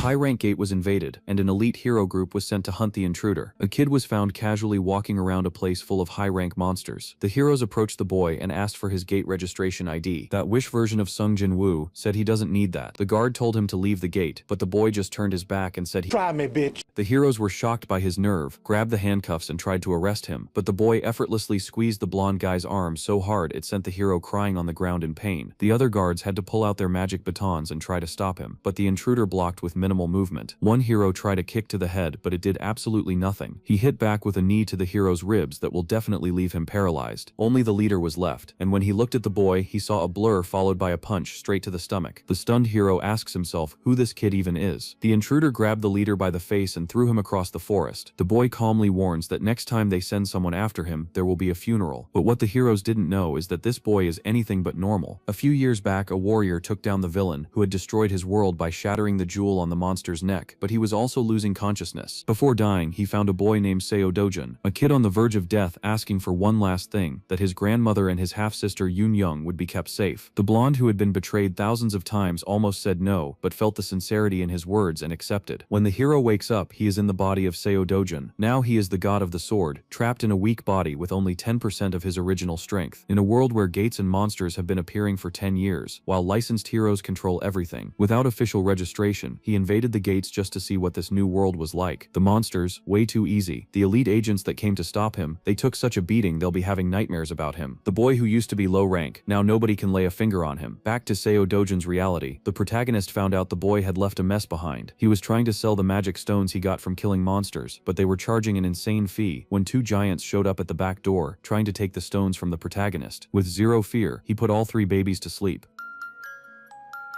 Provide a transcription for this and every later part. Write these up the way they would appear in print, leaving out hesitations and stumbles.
high-rank gate was invaded, and an elite hero group was sent to hunt the intruder. A kid was found casually walking around a place full of high-rank monsters. The heroes approached the boy and asked for his gate registration ID. That Wish version of Sung Jin-woo said he doesn't need that. The guard told him to leave the gate, but the boy just turned his back and said Try me, bitch. The heroes were shocked by his nerve, grabbed the handcuffs and tried to arrest him, but the boy effortlessly squeezed the blonde guy's arm so hard it sent the hero crying on the ground in pain. The other guards had to pull out their magic batons and try to stop him, but the intruder blocked with minimal movement. One hero tried a kick to the head, but it did absolutely nothing. He hit back with a knee to the hero's ribs that will definitely leave him paralyzed. Only the leader was left, and when he looked at the boy, he saw a blur followed by a punch straight to the stomach. The stunned hero asks himself who this kid even is. The intruder grabbed the leader by the face and threw him across the forest. The boy calmly warns that next time they send someone after him, there will be a funeral. But what the heroes didn't know is that this boy is anything but normal. A few years back, a warrior took down the villain who had destroyed his world by shattering the jewel on the monster's neck, but he was also losing consciousness. Before dying, he found a boy named Seo Dojun, a kid on the verge of death, asking for one last thing, that his grandmother and his half-sister Yoon Young would be kept safe. The blonde who had been betrayed thousands of times almost said no, but felt the sincerity in his words and accepted. When the hero wakes up, he is in the body of Seo Dojun. Now he is the god of the sword, trapped in a weak body with only 10% of his original strength. In a world where gates and monsters have been appearing for 10 years, while licensed heroes control everything, without official registration, he invaded the gates just to see what this new world was like. The monsters, way too easy. The elite agents that came to stop him, they took such a beating they'll be having nightmares about him. The boy who used to be low rank, now nobody can lay a finger on him. Back to Seo Dojun's reality, the protagonist found out the boy had left a mess behind. He was trying to sell the magic stones he got from killing monsters, but they were charging an insane fee when two giants showed up at the back door, trying to take the stones from the protagonist. With zero fear, he put all three babies to sleep.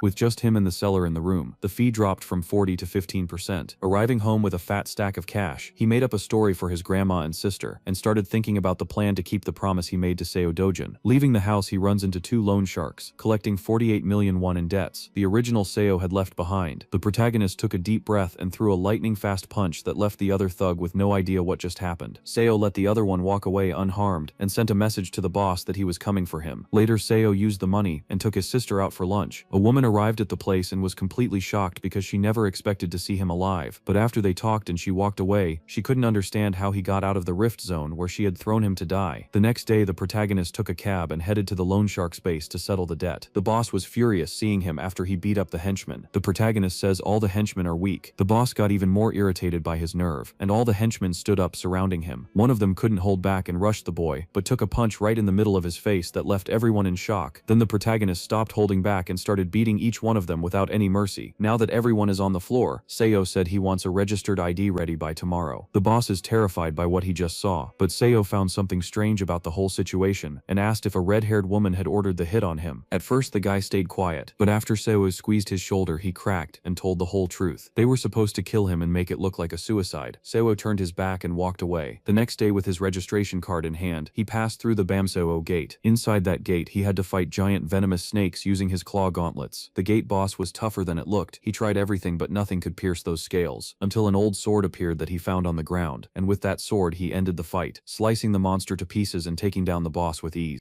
With just him and the seller in the room, the fee dropped from 40 to 15%. Arriving home with a fat stack of cash, he made up a story for his grandma and sister, and started thinking about the plan to keep the promise he made to Seo Dojun. Leaving the house, he runs into two loan sharks, collecting 48 million won in debts the original Seo had left behind. The protagonist took a deep breath and threw a lightning-fast punch that left the other thug with no idea what just happened. Seo let the other one walk away unharmed, and sent a message to the boss that he was coming for him. Later, Seo used the money and took his sister out for lunch. A woman arrived at the place and was completely shocked because she never expected to see him alive. But after they talked and she walked away, she couldn't understand how he got out of the rift zone where she had thrown him to die. The next day, the protagonist took a cab and headed to the loan shark's base to settle the debt. The boss was furious seeing him after he beat up the henchmen. The protagonist says all the henchmen are weak. The boss got even more irritated by his nerve, and all the henchmen stood up surrounding him. One of them couldn't hold back and rushed the boy, but took a punch right in the middle of his face that left everyone in shock. Then the protagonist stopped holding back and started beating each one of them without any mercy. Now that everyone is on the floor, Seo said he wants a registered ID ready by tomorrow. The boss is terrified by what he just saw, but Seo found something strange about the whole situation and asked if a red-haired woman had ordered the hit on him. At first the guy stayed quiet, but after Seo squeezed his shoulder he cracked and told the whole truth. They were supposed to kill him and make it look like a suicide. Seo turned his back and walked away. The next day, with his registration card in hand, he passed through the Bamseo gate. Inside that gate, he had to fight giant venomous snakes using his claw gauntlets. The gate boss was tougher than it looked. He tried everything but nothing could pierce those scales, until an old sword appeared that he found on the ground, and with that sword he ended the fight, slicing the monster to pieces and taking down the boss with ease.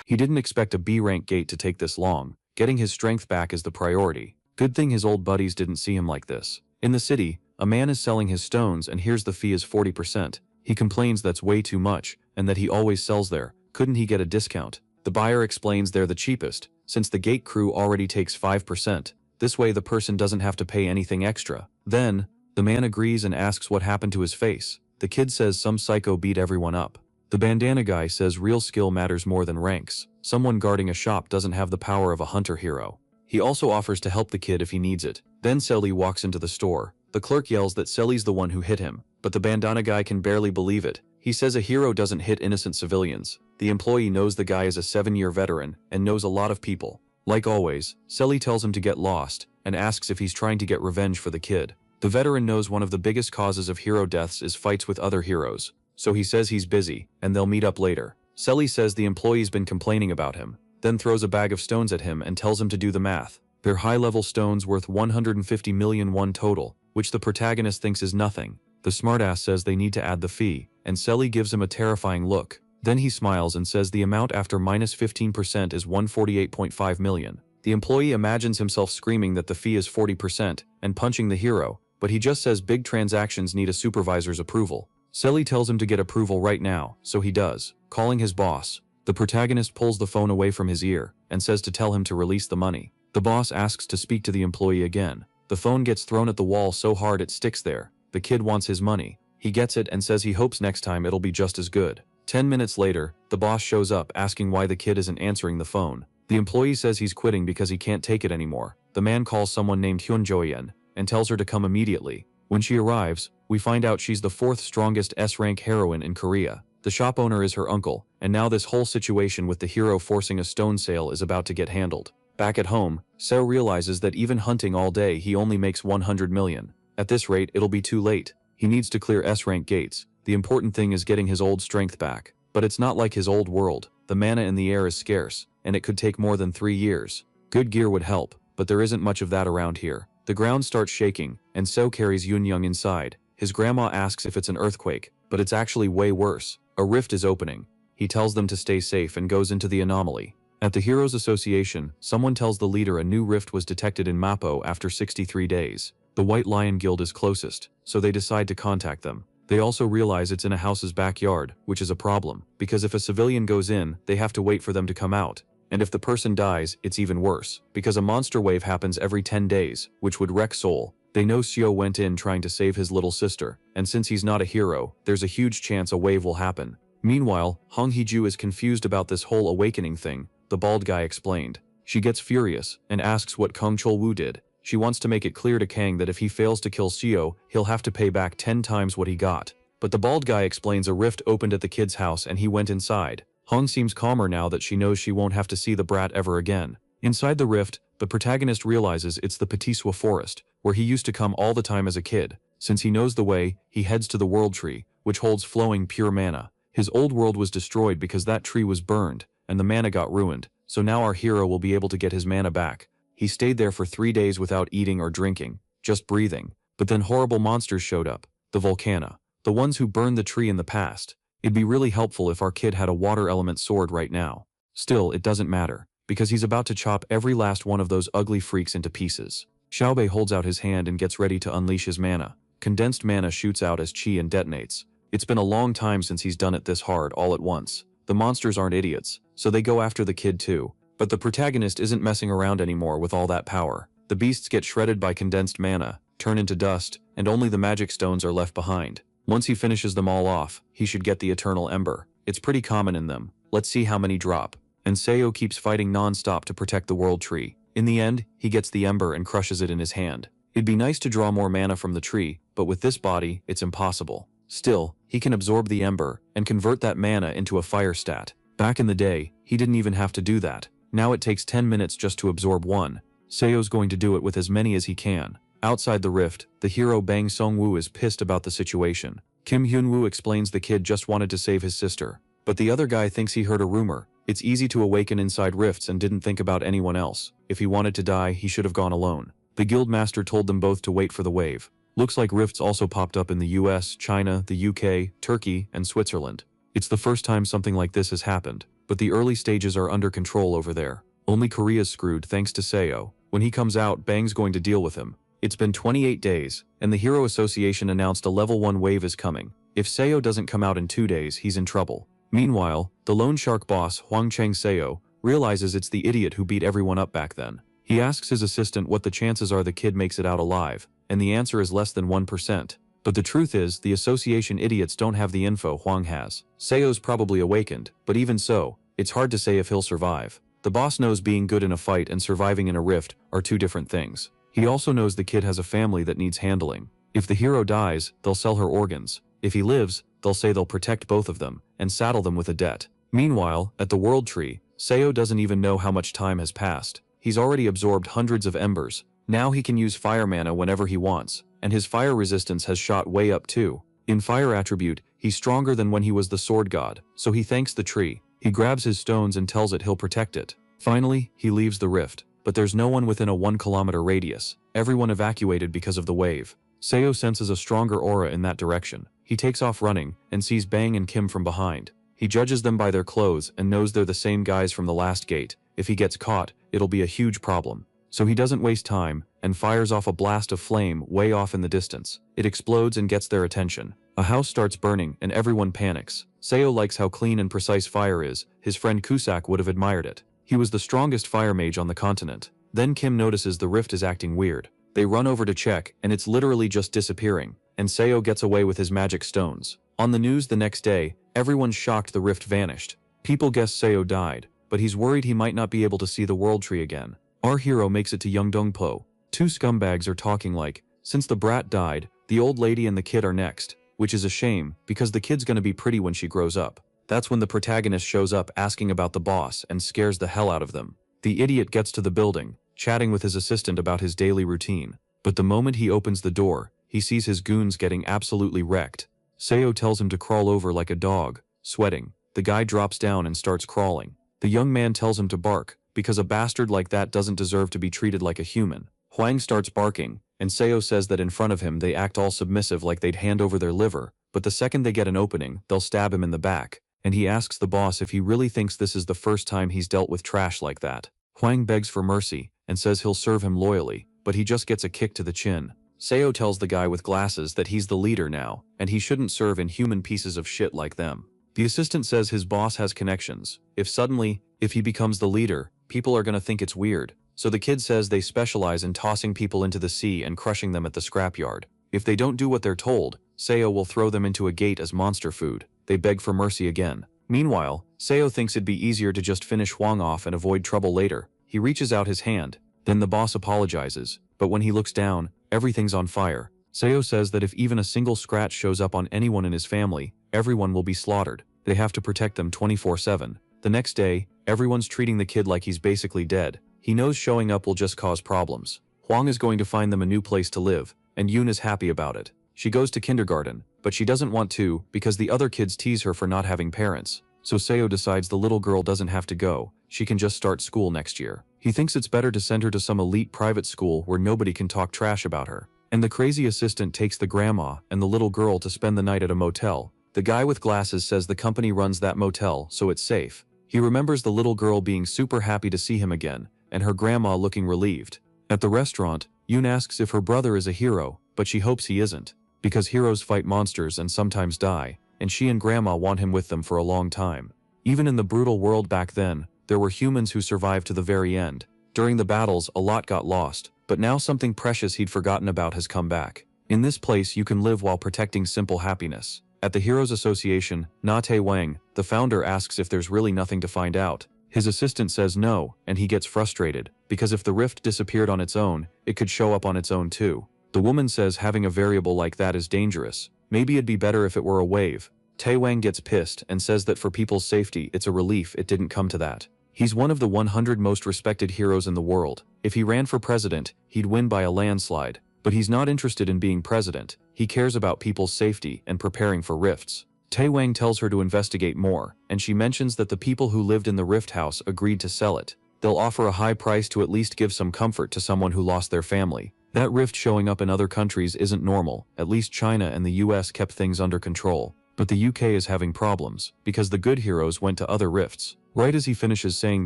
He didn't expect a B-rank gate to take this long. Getting his strength back is the priority. Good thing his old buddies didn't see him like this. In the city, a man is selling his stones and hears the fee is 40%. He complains that's way too much, and that he always sells there. Couldn't he get a discount? The buyer explains they're the cheapest, since the gate crew already takes 5%. This way the person doesn't have to pay anything extra. Then, the man agrees and asks what happened to his face. The kid says some psycho beat everyone up. The bandana guy says real skill matters more than ranks. Someone guarding a shop doesn't have the power of a hunter hero. He also offers to help the kid if he needs it. Then Selly walks into the store. The clerk yells that Selly's the one who hit him, but the bandana guy can barely believe it. He says a hero doesn't hit innocent civilians. The employee knows the guy is a 7-year veteran and knows a lot of people. Like always, Selly tells him to get lost and asks if he's trying to get revenge for the kid. The veteran knows one of the biggest causes of hero deaths is fights with other heroes, so he says he's busy and they'll meet up later. Selly says the employee's been complaining about him, then throws a bag of stones at him and tells him to do the math. They're high-level stones worth 150 million won total, which the protagonist thinks is nothing. The smartass says they need to add the fee, and Selly gives him a terrifying look. Then he smiles and says the amount after minus 15% is 148.5 million. The employee imagines himself screaming that the fee is 40% and punching the hero, but he just says big transactions need a supervisor's approval. Selly tells him to get approval right now, so he does, calling his boss. The protagonist pulls the phone away from his ear and says to tell him to release the money. The boss asks to speak to the employee again. The phone gets thrown at the wall so hard it sticks there. The kid wants his money. He gets it and says he hopes next time it'll be just as good. 10 minutes later, the boss shows up asking why the kid isn't answering the phone. The employee says he's quitting because he can't take it anymore. The man calls someone named Hyunjoyen and tells her to come immediately. When she arrives, we find out she's the 4th strongest S-rank heroine in Korea. The shop owner is her uncle, and now this whole situation with the hero forcing a stone sale is about to get handled. Back at home, Seo realizes that even hunting all day he only makes 100 million. At this rate, it'll be too late. He needs to clear S-rank gates. The important thing is getting his old strength back. But it's not like his old world. The mana in the air is scarce, and it could take more than 3 years. Good gear would help, but there isn't much of that around here. The ground starts shaking, and Seo carries Yoon-young inside. His grandma asks if it's an earthquake, but it's actually way worse. A rift is opening. He tells them to stay safe and goes into the anomaly. At the Heroes Association, someone tells the leader a new rift was detected in Mappo after 63 days. The White Lion Guild is closest, so they decide to contact them. They also realize it's in a house's backyard, which is a problem, because if a civilian goes in, they have to wait for them to come out. And if the person dies, it's even worse, because a monster wave happens every 10 days, which would wreck Seoul. They know Seo went in trying to save his little sister, and since he's not a hero, there's a huge chance a wave will happen. Meanwhile, Hong Hee-ju is confused about this whole awakening thing. The bald guy explained. She gets furious and asks what Kang Chol-woo did. She wants to make it clear to Kang that if he fails to kill Seo, he'll have to pay back 10 times what he got. But the bald guy explains a rift opened at the kid's house and he went inside. Hong seems calmer now that she knows she won't have to see the brat ever again. Inside the rift, the protagonist realizes it's the Patiswa forest, where he used to come all the time as a kid. Since he knows the way, he heads to the world tree, which holds flowing pure mana. His old world was destroyed because that tree was burned, and the mana got ruined, so now our hero will be able to get his mana back. He stayed there for 3 days without eating or drinking, just breathing. But then horrible monsters showed up, the Volcana, the ones who burned the tree in the past. It'd be really helpful if our kid had a water element sword right now. Still, it doesn't matter, because he's about to chop every last one of those ugly freaks into pieces. Xiaobei holds out his hand and gets ready to unleash his mana. Condensed mana shoots out as chi and detonates. It's been a long time since he's done it this hard all at once. The monsters aren't idiots, so they go after the kid too. But the protagonist isn't messing around anymore with all that power. The beasts get shredded by condensed mana, turn into dust, and only the magic stones are left behind. Once he finishes them all off, he should get the Eternal Ember. It's pretty common in them. Let's see how many drop. And Seo keeps fighting non-stop to protect the world tree. In the end, he gets the ember and crushes it in his hand. It'd be nice to draw more mana from the tree, but with this body, it's impossible. Still, he can absorb the ember and convert that mana into a fire stat. Back in the day, he didn't even have to do that. Now it takes 10 minutes just to absorb one. Seo's going to do it with as many as he can. Outside the rift, the hero Bang Song-woo is pissed about the situation. Kim Hyun-woo explains the kid just wanted to save his sister. But the other guy thinks he heard a rumor. It's easy to awaken inside rifts and didn't think about anyone else. If he wanted to die, he should have gone alone. The guildmaster told them both to wait for the wave. Looks like rifts also popped up in the US, China, the UK, Turkey, and Switzerland. It's the first time something like this has happened, but the early stages are under control over there. Only Korea's screwed thanks to Seo. When he comes out, Bang's going to deal with him. It's been 28 days, and the Hero Association announced a level 1 wave is coming. If Seo doesn't come out in 2 days, he's in trouble. Meanwhile, the loan shark boss, Hwang Chang Seo, realizes it's the idiot who beat everyone up back then. He asks his assistant what the chances are the kid makes it out alive, and the answer is less than 1%. But the truth is, the association idiots don't have the info Hwang has. Seo's probably awakened, but even so, it's hard to say if he'll survive. The boss knows being good in a fight and surviving in a rift are two different things. He also knows the kid has a family that needs handling. If the hero dies, they'll sell her organs. If he lives, they'll say they'll protect both of them and saddle them with a debt. Meanwhile, at the World Tree, Seo doesn't even know how much time has passed. He's already absorbed hundreds of embers. Now he can use fire mana whenever he wants, and his fire resistance has shot way up too. In fire attribute, he's stronger than when he was the sword god, so he thanks the tree. He grabs his stones and tells it he'll protect it. Finally, he leaves the rift, but there's no one within a 1-kilometer radius. Everyone evacuated because of the wave. Seo senses a stronger aura in that direction. He takes off running and sees Bang and Kim from behind. He judges them by their clothes and knows they're the same guys from the last gate. if he gets caught, it'll be a huge problem. So he doesn't waste time, and fires off a blast of flame way off in the distance. It explodes and gets their attention. A house starts burning, and everyone panics. Seo likes how clean and precise fire is. His friend Kusak would have admired it. He was the strongest fire mage on the continent. Then Kim notices the rift is acting weird. They run over to check, and it's literally just disappearing, and Seo gets away with his magic stones. On the news the next day, everyone's shocked the rift vanished. People guess Seo died, but he's worried he might not be able to see the world tree again. Our hero makes it to Yeongdongpo. Two scumbags are talking like, since the brat died, the old lady and the kid are next, which is a shame, because the kid's gonna be pretty when she grows up. That's when the protagonist shows up asking about the boss and scares the hell out of them. The idiot gets to the building, chatting with his assistant about his daily routine. But the moment he opens the door, he sees his goons getting absolutely wrecked. Seo tells him to crawl over like a dog, sweating. The guy drops down and starts crawling. The young man tells him to bark, because a bastard like that doesn't deserve to be treated like a human. Huang starts barking, and Seo says that in front of him they act all submissive like they'd hand over their liver, but the second they get an opening, they'll stab him in the back, and he asks the boss if he really thinks this is the first time he's dealt with trash like that. Huang begs for mercy, and says he'll serve him loyally, but he just gets a kick to the chin. Seo tells the guy with glasses that he's the leader now, and he shouldn't serve inhuman pieces of shit like them. The assistant says his boss has connections. If he becomes the leader, people are gonna think it's weird. So the kid says they specialize in tossing people into the sea and crushing them at the scrapyard. If they don't do what they're told, Seo will throw them into a gate as monster food. They beg for mercy again. Meanwhile, Seo thinks it'd be easier to just finish Huang off and avoid trouble later. He reaches out his hand. Then the boss apologizes, but when he looks down, everything's on fire. Seo says that if even a single scratch shows up on anyone in his family, everyone will be slaughtered. They have to protect them 24/7. The next day, everyone's treating the kid like he's basically dead. He knows showing up will just cause problems. Huang is going to find them a new place to live, and Yoon is happy about it. She goes to kindergarten, but she doesn't want to because the other kids tease her for not having parents. So Seo decides the little girl doesn't have to go, she can just start school next year. He thinks it's better to send her to some elite private school where nobody can talk trash about her. And the crazy assistant takes the grandma and the little girl to spend the night at a motel. The guy with glasses says the company runs that motel, so it's safe. He remembers the little girl being super happy to see him again, and her grandma looking relieved. At the restaurant, Yoon asks if her brother is a hero, but she hopes he isn't, because heroes fight monsters and sometimes die, and she and grandma want him with them for a long time. Even in the brutal world back then, there were humans who survived to the very end. During the battles, a lot got lost, but now something precious he'd forgotten about has come back. In this place you can live while protecting simple happiness. At the Heroes Association, Na Tae-wang, the founder, asks if there's really nothing to find out. His assistant says no, and he gets frustrated, because if the rift disappeared on its own, it could show up on its own too. The woman says having a variable like that is dangerous. Maybe it'd be better if it were a wave. Tae-wang gets pissed and says that for people's safety it's a relief it didn't come to that. He's one of the 100 most respected heroes in the world. If he ran for president, he'd win by a landslide. But he's not interested in being president. He cares about people's safety and preparing for rifts. Tae-wang tells her to investigate more, and she mentions that the people who lived in the rift house agreed to sell it. They'll offer a high price to at least give some comfort to someone who lost their family. That rift showing up in other countries isn't normal. At least China and the US kept things under control. But the UK is having problems, because the good heroes went to other rifts. Right as he finishes saying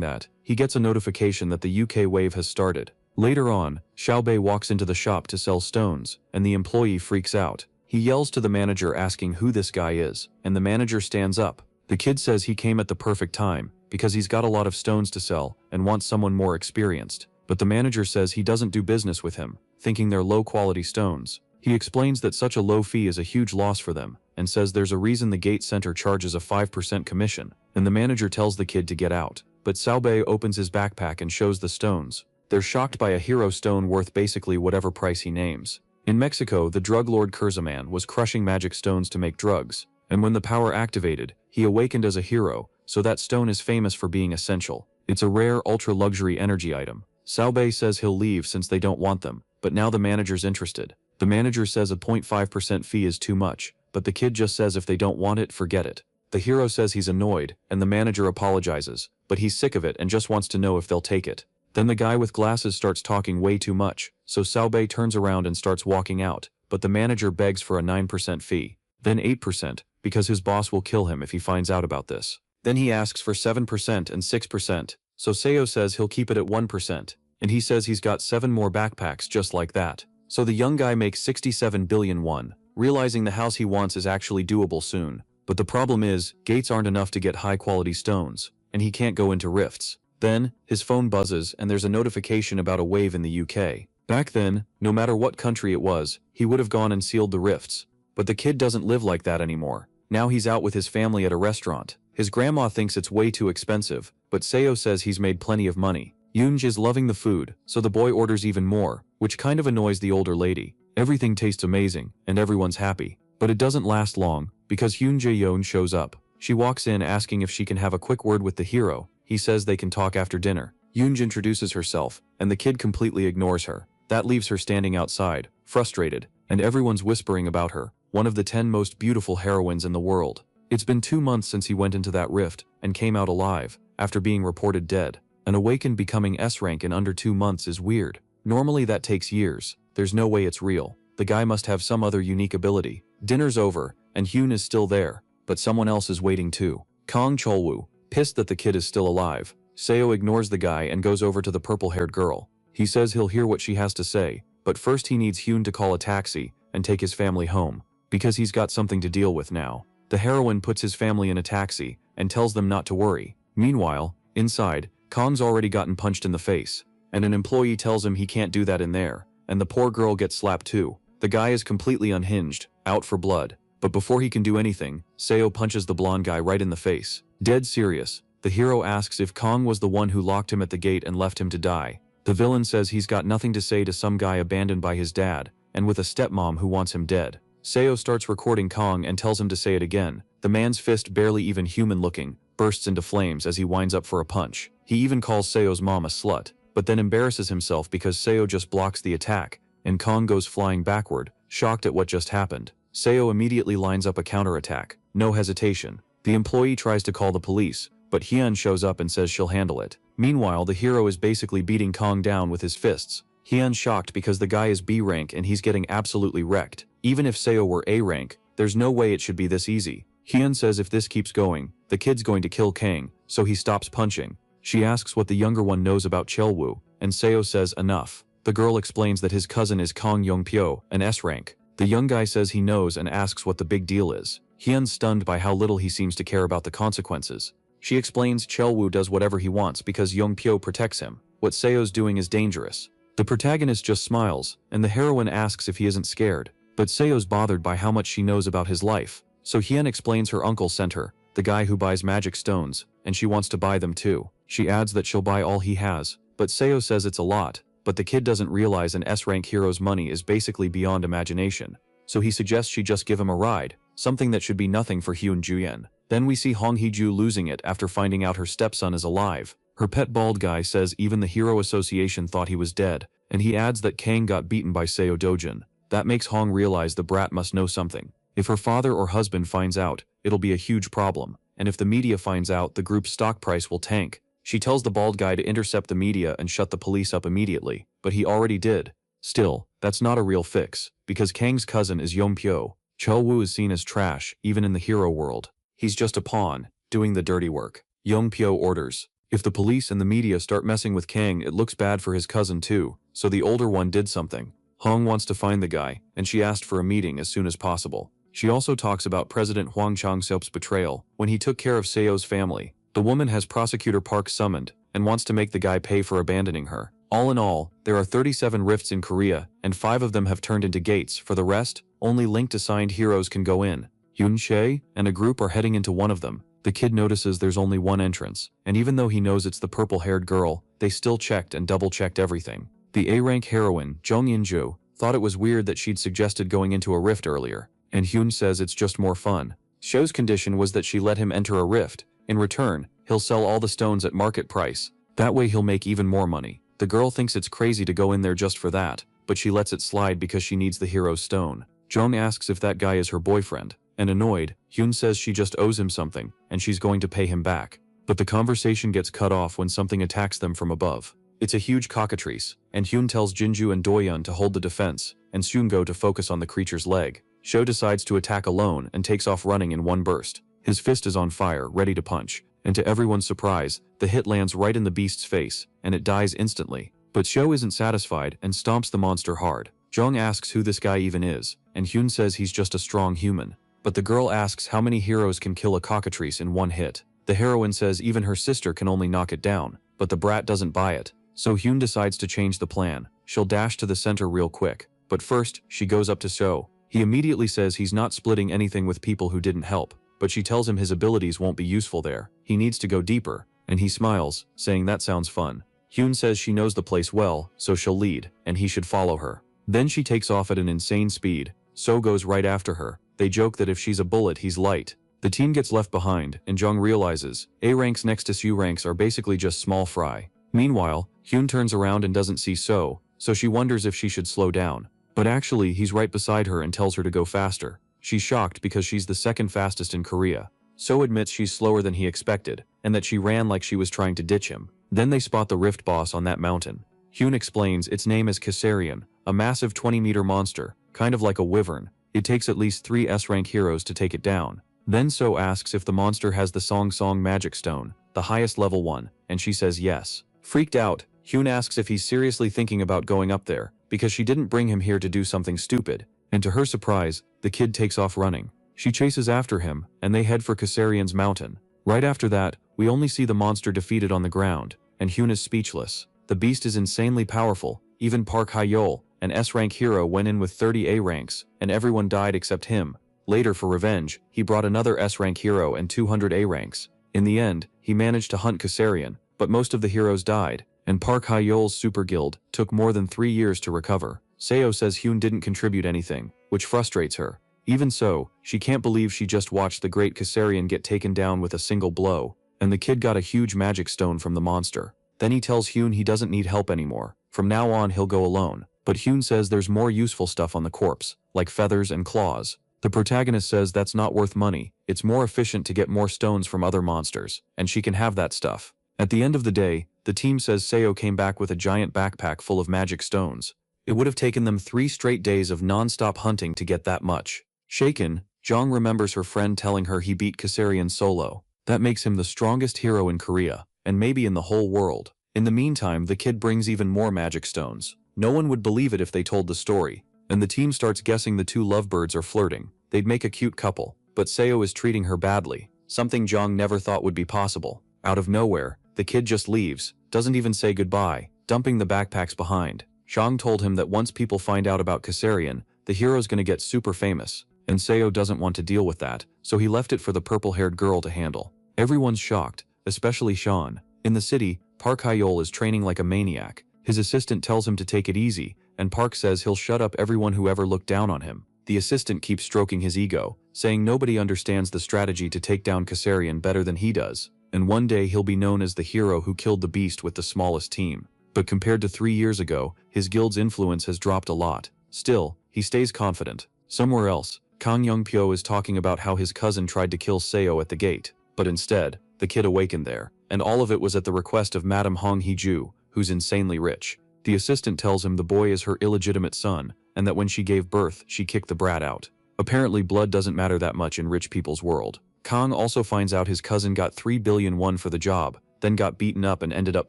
that, he gets a notification that the UK wave has started. Later on, Xiaobei walks into the shop to sell stones, and the employee freaks out. He yells to the manager asking who this guy is, and the manager stands up. The kid says he came at the perfect time, because he's got a lot of stones to sell, and wants someone more experienced. But the manager says he doesn't do business with him, thinking they're low-quality stones. He explains that such a low fee is a huge loss for them, and says there's a reason the gate center charges a 5% commission, and the manager tells the kid to get out. But Xiaobei opens his backpack and shows the stones. They're shocked by a hero stone worth basically whatever price he names. In Mexico, the drug lord Kurzaman was crushing magic stones to make drugs, and when the power activated, he awakened as a hero, so that stone is famous for being essential. It's a rare ultra-luxury energy item. Xiaobei says he'll leave since they don't want them, but now the manager's interested. The manager says a 0.5% fee is too much, but the kid just says if they don't want it, forget it. The hero says he's annoyed, and the manager apologizes, but he's sick of it and just wants to know if they'll take it. Then the guy with glasses starts talking way too much, so Xiaobei turns around and starts walking out, but the manager begs for a 9% fee. Then 8%, because his boss will kill him if he finds out about this. Then he asks for 7% and 6%. so Seo says he'll keep it at 1%, and he says he's got 7 more backpacks just like that. So the young guy makes 67 billion won, realizing the house he wants is actually doable soon. But the problem is, gates aren't enough to get high-quality stones, and he can't go into rifts. Then, his phone buzzes and there's a notification about a wave in the UK. Back then, no matter what country it was, he would have gone and sealed the rifts. But the kid doesn't live like that anymore. Now he's out with his family at a restaurant. His grandma thinks it's way too expensive, but Seo says he's made plenty of money. Yoonj is loving the food, so the boy orders even more, which kind of annoys the older lady. Everything tastes amazing, and everyone's happy. But it doesn't last long, because Hyun Jae-yeon shows up. She walks in asking if she can have a quick word with the hero. He says they can talk after dinner. Yoonj introduces herself, and the kid completely ignores her. That leaves her standing outside, frustrated, and everyone's whispering about her, one of the 10 most beautiful heroines in the world. It's been 2 months since he went into that rift, and came out alive, after being reported dead. An awakened becoming S-rank in under 2 months is weird. Normally that takes years. There's no way it's real. The guy must have some other unique ability. Dinner's over, and Hyun is still there, but someone else is waiting too. Kang Cholwoo, pissed that the kid is still alive. Seo ignores the guy and goes over to the purple-haired girl. He says he'll hear what she has to say, but first he needs Hyun to call a taxi and take his family home, because he's got something to deal with now. The heroine puts his family in a taxi and tells them not to worry. Meanwhile, inside, Kang's already gotten punched in the face, and an employee tells him he can't do that in there, and the poor girl gets slapped too. The guy is completely unhinged, out for blood, but before he can do anything, Seo punches the blonde guy right in the face. Dead serious, the hero asks if Kang was the one who locked him at the gate and left him to die. The villain says he's got nothing to say to some guy abandoned by his dad, and with a stepmom who wants him dead. Seo starts recording Kang and tells him to say it again. The man's fist, barely even human-looking, bursts into flames as he winds up for a punch. He even calls Seo's mom a slut, but then embarrasses himself because Seo just blocks the attack, and Kang goes flying backward, shocked at what just happened. Seo immediately lines up a counterattack, no hesitation. The employee tries to call the police, but Hyun shows up and says she'll handle it. Meanwhile, the hero is basically beating Kang down with his fists. Hyun's shocked because the guy is B rank and he's getting absolutely wrecked. Even if Seo were A rank, there's no way it should be this easy. Hyun says if this keeps going, the kid's going to kill Kang, so he stops punching. She asks what the younger one knows about Chelwoo, and Seo says enough. The girl explains that his cousin is Kang Yongpyo, an S rank. The young guy says he knows and asks what the big deal is. Hyun's stunned by how little he seems to care about the consequences. She explains Chelwoo does whatever he wants because Yongpyo protects him. What Seo's doing is dangerous. The protagonist just smiles, and the heroine asks if he isn't scared. But Seo's bothered by how much she knows about his life. So Hyun explains her uncle sent her, the guy who buys magic stones, and she wants to buy them too. She adds that she'll buy all he has, but Seo says it's a lot, but the kid doesn't realize an S-rank hero's money is basically beyond imagination. So he suggests she just give him a ride, something that should be nothing for Hyun Juyen. Then we see Hong Hee-ju losing it after finding out her stepson is alive. Her pet bald guy says even the Hero Association thought he was dead, and he adds that Kang got beaten by Seo Dojin. That makes Hong realize the brat must know something. If her father or husband finds out, it'll be a huge problem, and if the media finds out, the group's stock price will tank. She tells the bald guy to intercept the media and shut the police up immediately, but he already did. Still, that's not a real fix, because Kang's cousin is Yongpyo. Chelwoo is seen as trash, even in the hero world. He's just a pawn, doing the dirty work. Yongpyo orders. If the police and the media start messing with Kang, it looks bad for his cousin too, so the older one did something. Hong wants to find the guy, and she asked for a meeting as soon as possible. She also talks about President Hwang Chang-seop's betrayal when he took care of Seo's family. The woman has Prosecutor Park summoned, and wants to make the guy pay for abandoning her. All in all, there are 37 rifts in Korea, and 5 of them have turned into gates. For the rest, only linked-assigned heroes can go in. Hyun Chae and a group are heading into one of them. The kid notices there's only one entrance, and even though he knows it's the purple-haired girl, they still checked and double-checked everything. The A-rank heroine, Jung In-ju, thought it was weird that she'd suggested going into a rift earlier, and Hyun says it's just more fun. Sho's condition was that she let him enter a rift. In return, he'll sell all the stones at market price. That way he'll make even more money. The girl thinks it's crazy to go in there just for that, but she lets it slide because she needs the hero's stone. Jung asks if that guy is her boyfriend, and annoyed, Hyun says she just owes him something, and she's going to pay him back. But the conversation gets cut off when something attacks them from above. It's a huge cockatrice, and Hyun tells Jinju and Doyeon to hold the defense, and Seunggo to focus on the creature's leg. Sho decides to attack alone and takes off running in one burst. His fist is on fire, ready to punch, and to everyone's surprise, the hit lands right in the beast's face, and it dies instantly. But Sho isn't satisfied and stomps the monster hard. Jung asks who this guy even is, and Hyun says he's just a strong human. But the girl asks how many heroes can kill a cockatrice in one hit. The heroine says even her sister can only knock it down, but the brat doesn't buy it. So Hyun decides to change the plan. She'll dash to the center real quick. But first, she goes up to Sho. He immediately says he's not splitting anything with people who didn't help, but she tells him his abilities won't be useful there. He needs to go deeper, and he smiles, saying that sounds fun. Hyun says she knows the place well, so she'll lead, and he should follow her. Then she takes off at an insane speed. So goes right after her. They joke that if she's a bullet, he's light. The team gets left behind, and Jung realizes A ranks next to Su ranks are basically just small fry. Meanwhile, Hyun turns around and doesn't see So she wonders if she should slow down. But actually, he's right beside her and tells her to go faster. She's shocked because she's the second fastest in Korea. So admits she's slower than he expected, and that she ran like she was trying to ditch him. Then they spot the rift boss on that mountain. Hyun explains its name is Kassarian, a massive 20-meter monster, kind of like a wyvern. It takes at least 3 S-rank heroes to take it down. Then So asks if the monster has the Song Magic Stone, the highest level one, and she says yes. Freaked out, Hyun asks if he's seriously thinking about going up there, because she didn't bring him here to do something stupid, and to her surprise, the kid takes off running. She chases after him, and they head for Kassarian's mountain. Right after that, we only see the monster defeated on the ground, and Hyun is speechless. The beast is insanely powerful. Even Park Hyol, an S-rank hero, went in with 30 A ranks, and everyone died except him. Later, for revenge, he brought another S-rank hero and 200 A ranks. In the end, he managed to hunt Kassarian, but most of the heroes died, and Park Hyol's super guild took more than 3 years to recover. Seo says Hyun didn't contribute anything, which frustrates her. Even so, she can't believe she just watched the great Kassarian get taken down with a single blow, and the kid got a huge magic stone from the monster. Then he tells Hyun he doesn't need help anymore. From now on he'll go alone. But Hyun says there's more useful stuff on the corpse, like feathers and claws. The protagonist says that's not worth money. It's more efficient to get more stones from other monsters, and she can have that stuff. At the end of the day, the team says Seo came back with a giant backpack full of magic stones. It would have taken them 3 straight days of non-stop hunting to get that much. Shaken, Jong remembers her friend telling her he beat Kassarian solo. That makes him the strongest hero in Korea, and maybe in the whole world. In the meantime, the kid brings even more magic stones. No one would believe it if they told the story, and the team starts guessing the 2 lovebirds are flirting. They'd make a cute couple, but Seo is treating her badly, something Jong never thought would be possible. Out of nowhere, the kid just leaves, doesn't even say goodbye, dumping the backpacks behind. Jong told him that once people find out about Kassarian, the hero's gonna get super famous, and Seo doesn't want to deal with that, so he left it for the purple-haired girl to handle. Everyone's shocked, especially Sean. In the city, Park Hyol is training like a maniac. His assistant tells him to take it easy, and Park says he'll shut up everyone who ever looked down on him. The assistant keeps stroking his ego, saying nobody understands the strategy to take down Kassarian better than he does, and one day he'll be known as the hero who killed the beast with the smallest team. But compared to 3 years ago, his guild's influence has dropped a lot. Still, he stays confident. Somewhere else, Kang Young-pyo is talking about how his cousin tried to kill Seo at the gate, but instead, the kid awakened there, and all of it was at the request of Madam Hong Hee-ju, who's insanely rich. The assistant tells him the boy is her illegitimate son, and that when she gave birth, she kicked the brat out. Apparently blood doesn't matter that much in rich people's world. Kang also finds out his cousin got 3 billion won for the job, then got beaten up and ended up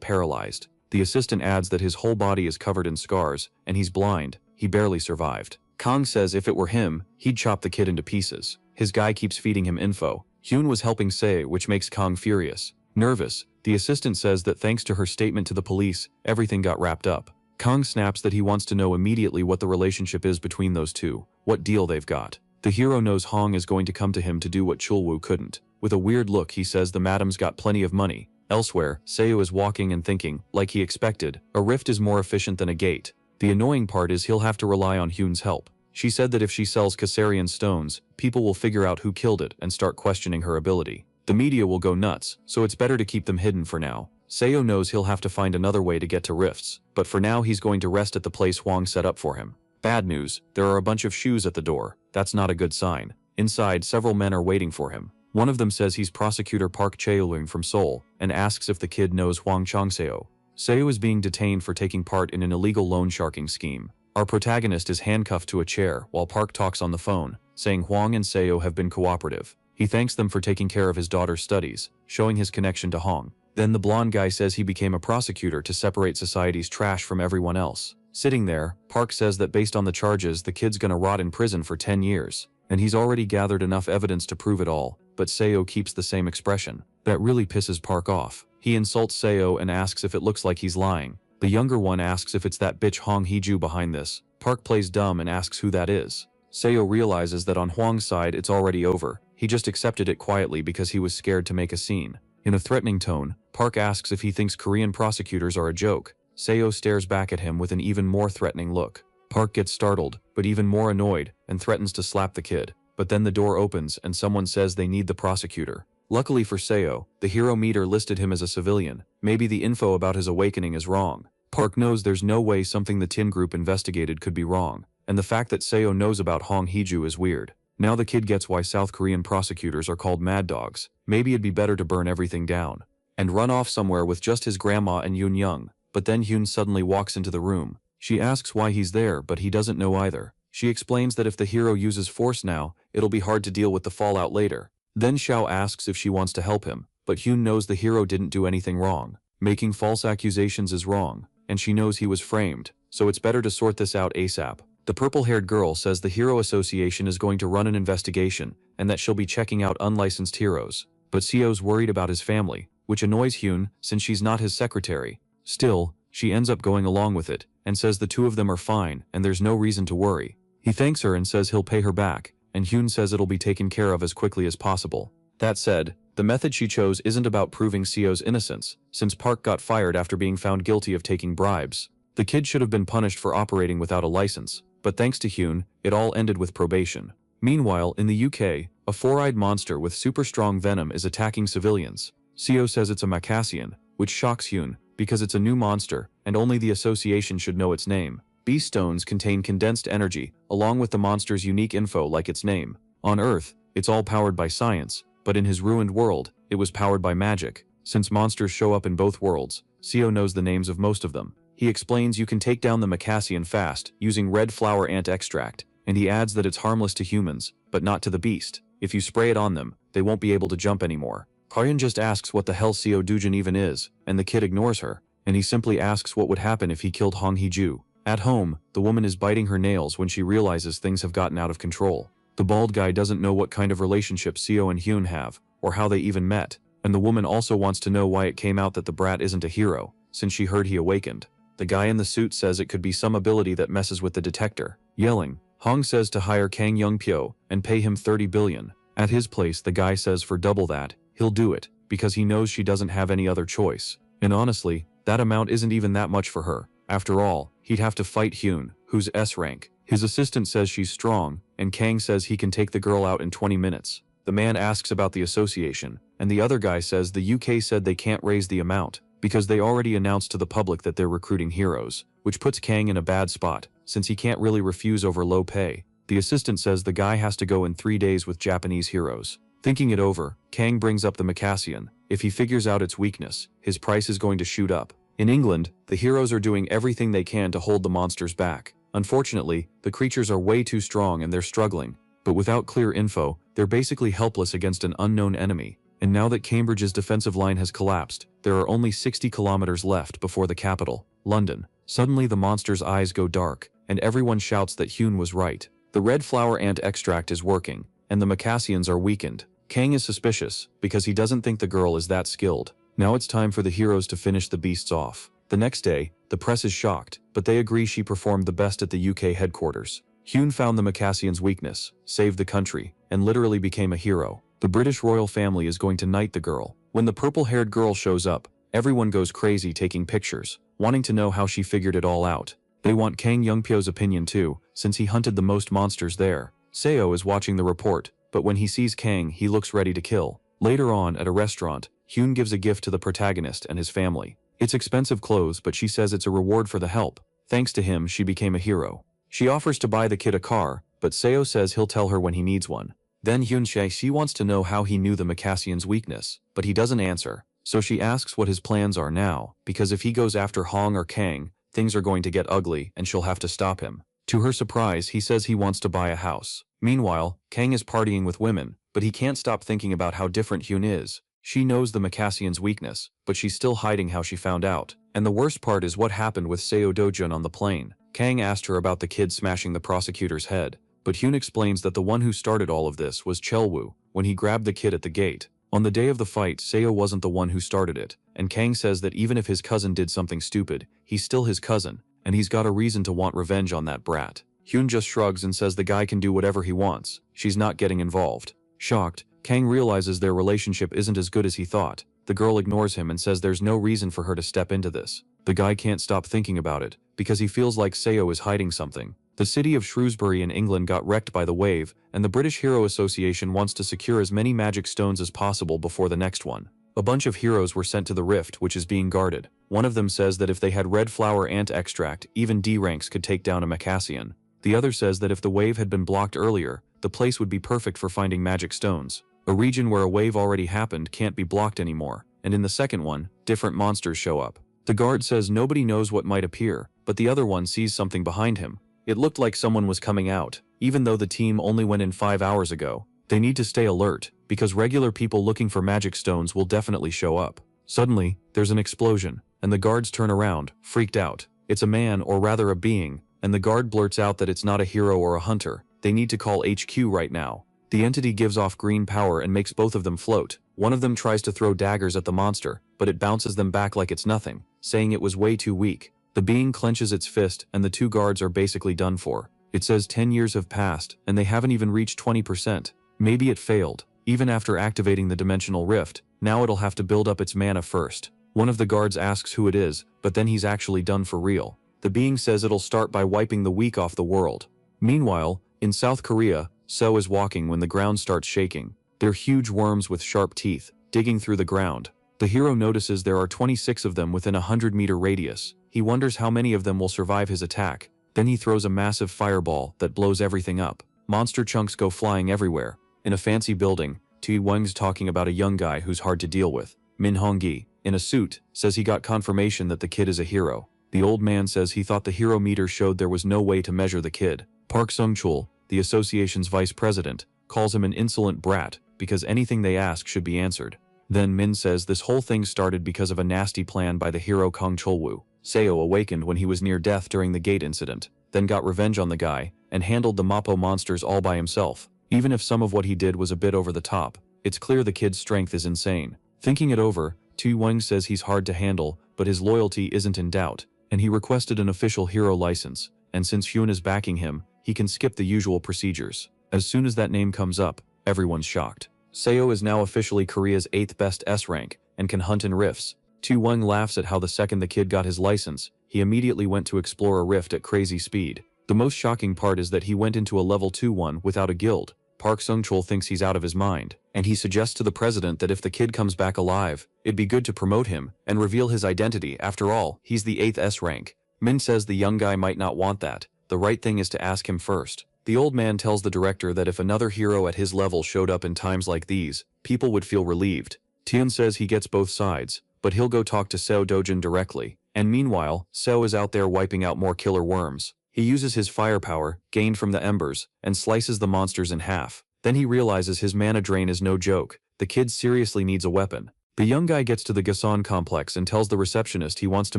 paralyzed. The assistant adds that his whole body is covered in scars, and he's blind. He barely survived. Kang says if it were him, he'd chop the kid into pieces. His guy keeps feeding him info. Hyun was helping Seo, which makes Kang furious. Nervous, the assistant says that thanks to her statement to the police, everything got wrapped up. Kang snaps that he wants to know immediately what the relationship is between those two, what deal they've got. The hero knows Hong is going to come to him to do what Chulwoo couldn't. With a weird look, he says the madam's got plenty of money. Elsewhere, Seo is walking and thinking, like he expected, a rift is more efficient than a gate. The annoying part is he'll have to rely on Hyun's help. She said that if she sells Kassarian stones, people will figure out who killed it and start questioning her ability. The media will go nuts, so it's better to keep them hidden for now. Seo knows he'll have to find another way to get to rifts, but for now he's going to rest at the place Hwang set up for him. Bad news, there are a bunch of shoes at the door. That's not a good sign. Inside, several men are waiting for him. One of them says he's Prosecutor Park Chae-leung from Seoul, and asks if the kid knows Hwang Chang-seo. Seo is being detained for taking part in an illegal loan sharking scheme. Our protagonist is handcuffed to a chair while Park talks on the phone, saying Hwang and Seo have been cooperative. He thanks them for taking care of his daughter's studies, showing his connection to Hong. Then the blonde guy says he became a prosecutor to separate society's trash from everyone else. Sitting there, Park says that based on the charges, the kid's gonna rot in prison for 10 years. And he's already gathered enough evidence to prove it all, but Seo keeps the same expression. That really pisses Park off. He insults Seo and asks if it looks like he's lying. The younger one asks if it's that bitch Hong Hee-ju behind this. Park plays dumb and asks who that is. Seo realizes that on Hwang's side it's already over. He just accepted it quietly because he was scared to make a scene. In a threatening tone, Park asks if he thinks Korean prosecutors are a joke. Seo stares back at him with an even more threatening look. Park gets startled, but even more annoyed, and threatens to slap the kid. But then the door opens and someone says they need the prosecutor. Luckily for Seo, the hero meter listed him as a civilian. Maybe the info about his awakening is wrong. Park knows there's no way something the Tin Group investigated could be wrong, and the fact that Seo knows about Hong Hee-ju is weird. Now the kid gets why South Korean prosecutors are called mad dogs. Maybe it'd be better to burn everything down and run off somewhere with just his grandma and Yoon Young. But then Hyun suddenly walks into the room. She asks why he's there, but he doesn't know either. She explains that if the hero uses force now, it'll be hard to deal with the fallout later. Then Xiao asks if she wants to help him, but Hyun knows the hero didn't do anything wrong. Making false accusations is wrong, and she knows he was framed, so it's better to sort this out ASAP. The purple-haired girl says the Hero Association is going to run an investigation, and that she'll be checking out unlicensed heroes. But Seo's worried about his family, which annoys Hyun since she's not his secretary. Still, she ends up going along with it, and says the two of them are fine and there's no reason to worry. He thanks her and says he'll pay her back, and Hyun says it'll be taken care of as quickly as possible. That said, the method she chose isn't about proving Seo's innocence, since Park got fired after being found guilty of taking bribes. The kid should have been punished for operating without a license, but thanks to Hyun, it all ended with probation. Meanwhile, in the UK, a four-eyed monster with super strong venom is attacking civilians. Seo says it's a Macassian, which shocks Hyun, because it's a new monster, and only the association should know its name. Beast stones contain condensed energy, along with the monster's unique info like its name. On Earth, it's all powered by science, but in his ruined world, it was powered by magic. Since monsters show up in both worlds, Seo knows the names of most of them. He explains you can take down the Macassian fast, using red flower ant extract, and he adds that it's harmless to humans, but not to the beast. If you spray it on them, they won't be able to jump anymore. Karyan just asks what the hell Seo Dujin even is, and the kid ignores her, and he simply asks what would happen if he killed Hong Hee-ju. At home, the woman is biting her nails when she realizes things have gotten out of control. The bald guy doesn't know what kind of relationship Seo and Hyun have, or how they even met, and the woman also wants to know why it came out that the brat isn't a hero, since she heard he awakened. The guy in the suit says it could be some ability that messes with the detector. Yelling, Hong says to hire Kang Young-pyo and pay him 30 billion. At his place, the guy says for double that, he'll do it, because he knows she doesn't have any other choice. And honestly, that amount isn't even that much for her. After all, he'd have to fight Hyun, who's S rank. His assistant says she's strong, and Kang says he can take the girl out in 20 minutes. The man asks about the association, and the other guy says the UK said they can't raise the amount, because they already announced to the public that they're recruiting heroes, which puts Kang in a bad spot, since he can't really refuse over low pay. The assistant says the guy has to go in 3 days with Japanese heroes. Thinking it over, Kang brings up the Macassian. If he figures out its weakness, his price is going to shoot up. In England, the heroes are doing everything they can to hold the monsters back. Unfortunately, the creatures are way too strong and they're struggling. But without clear info, they're basically helpless against an unknown enemy. And now that Cambridge's defensive line has collapsed, there are only 60 kilometers left before the capital, London. Suddenly the monster's eyes go dark, and everyone shouts that Hyun was right. The red flower ant extract is working, and the Macassians are weakened. Kang is suspicious, because he doesn't think the girl is that skilled. Now it's time for the heroes to finish the beasts off. The next day, the press is shocked, but they agree she performed the best at the UK headquarters. Hyun found the Macassian's weakness, saved the country, and literally became a hero. The British royal family is going to knight the girl. When the purple-haired girl shows up, everyone goes crazy taking pictures, wanting to know how she figured it all out. They want Kang Young-pyo's opinion too, since he hunted the most monsters there. Seo is watching the report, but when he sees Kang, he looks ready to kill. Later on, at a restaurant, Hyun gives a gift to the protagonist and his family. It's expensive clothes, but she says it's a reward for the help. Thanks to him, she became a hero. She offers to buy the kid a car, but Seo says he'll tell her when he needs one. Then Hyun says she wants to know how he knew the Macassian's weakness, but he doesn't answer. So she asks what his plans are now, because if he goes after Hong or Kang, things are going to get ugly and she'll have to stop him. To her surprise, he says he wants to buy a house. Meanwhile, Kang is partying with women, but he can't stop thinking about how different Hyun is. She knows the Macassian's weakness, but she's still hiding how she found out. And the worst part is what happened with Seo Dojun on the plane. Kang asked her about the kid smashing the prosecutor's head, but Hyun explains that the one who started all of this was Chelwoo, when he grabbed the kid at the gate. On the day of the fight, Seo wasn't the one who started it, and Kang says that even if his cousin did something stupid, he's still his cousin, and he's got a reason to want revenge on that brat. Hyun just shrugs and says the guy can do whatever he wants. She's not getting involved. Shocked, Kang realizes their relationship isn't as good as he thought. The girl ignores him and says there's no reason for her to step into this. The guy can't stop thinking about it, because he feels like Seo is hiding something. The city of Shrewsbury in England got wrecked by the wave, and the British Hero Association wants to secure as many magic stones as possible before the next one. A bunch of heroes were sent to the rift, which is being guarded. One of them says that if they had red flower ant extract, even D ranks could take down a Macassian. The other says that if the wave had been blocked earlier, the place would be perfect for finding magic stones. A region where a wave already happened can't be blocked anymore, and in the second one, different monsters show up. The guard says nobody knows what might appear, but the other one sees something behind him. It looked like someone was coming out, even though the team only went in 5 hours ago. They need to stay alert, because regular people looking for magic stones will definitely show up. Suddenly, there's an explosion, and the guards turn around, freaked out. It's a man, or rather a being, and the guard blurts out that it's not a hero or a hunter. They need to call HQ right now. The entity gives off green power and makes both of them float. One of them tries to throw daggers at the monster, but it bounces them back like it's nothing, saying it was way too weak. The being clenches its fist, and the two guards are basically done for. It says 10 years have passed, and they haven't even reached 20%. Maybe it failed. Even after activating the dimensional rift, now it'll have to build up its mana first. One of the guards asks who it is, but then he's actually done for real. The being says it'll start by wiping the weak off the world. Meanwhile, in South Korea, Seo is walking when the ground starts shaking. They're huge worms with sharp teeth, digging through the ground. The hero notices there are 26 of them within a 100-meter radius. He wonders how many of them will survive his attack. Then he throws a massive fireball that blows everything up. Monster chunks go flying everywhere. In a fancy building, T. Weng's talking about a young guy who's hard to deal with. Min Honggi, in a suit, says he got confirmation that the kid is a hero. The old man says he thought the hero meter showed there was no way to measure the kid. Park Sung-chul, the association's vice president, calls him an insolent brat because anything they ask should be answered. Then Min says this whole thing started because of a nasty plan by the hero Kang Cholwoo. Seo awakened when he was near death during the gate incident, then got revenge on the guy, and handled the Mappo monsters all by himself. Even if some of what he did was a bit over the top, it's clear the kid's strength is insane. Thinking it over, Tu Weng says he's hard to handle, but his loyalty isn't in doubt, and he requested an official hero license, and since Hyun is backing him, he can skip the usual procedures. As soon as that name comes up, everyone's shocked. Seo is now officially Korea's 8th best S rank, and can hunt in rifts. Tu Weng laughs at how the second the kid got his license, he immediately went to explore a rift at crazy speed. The most shocking part is that he went into a level 2 one without a guild. Park Sung-chul thinks he's out of his mind, and he suggests to the president that if the kid comes back alive, it'd be good to promote him and reveal his identity. After all, he's the 8th S rank. Min says the young guy might not want that. The right thing is to ask him first. The old man tells the director that if another hero at his level showed up in times like these, people would feel relieved. Tian says he gets both sides, but he'll go talk to Seo Dojin directly. And meanwhile, Seo is out there wiping out more killer worms. He uses his firepower, gained from the embers, and slices the monsters in half. Then he realizes his mana drain is no joke. The kid seriously needs a weapon. The young guy gets to the Gasan complex and tells the receptionist he wants to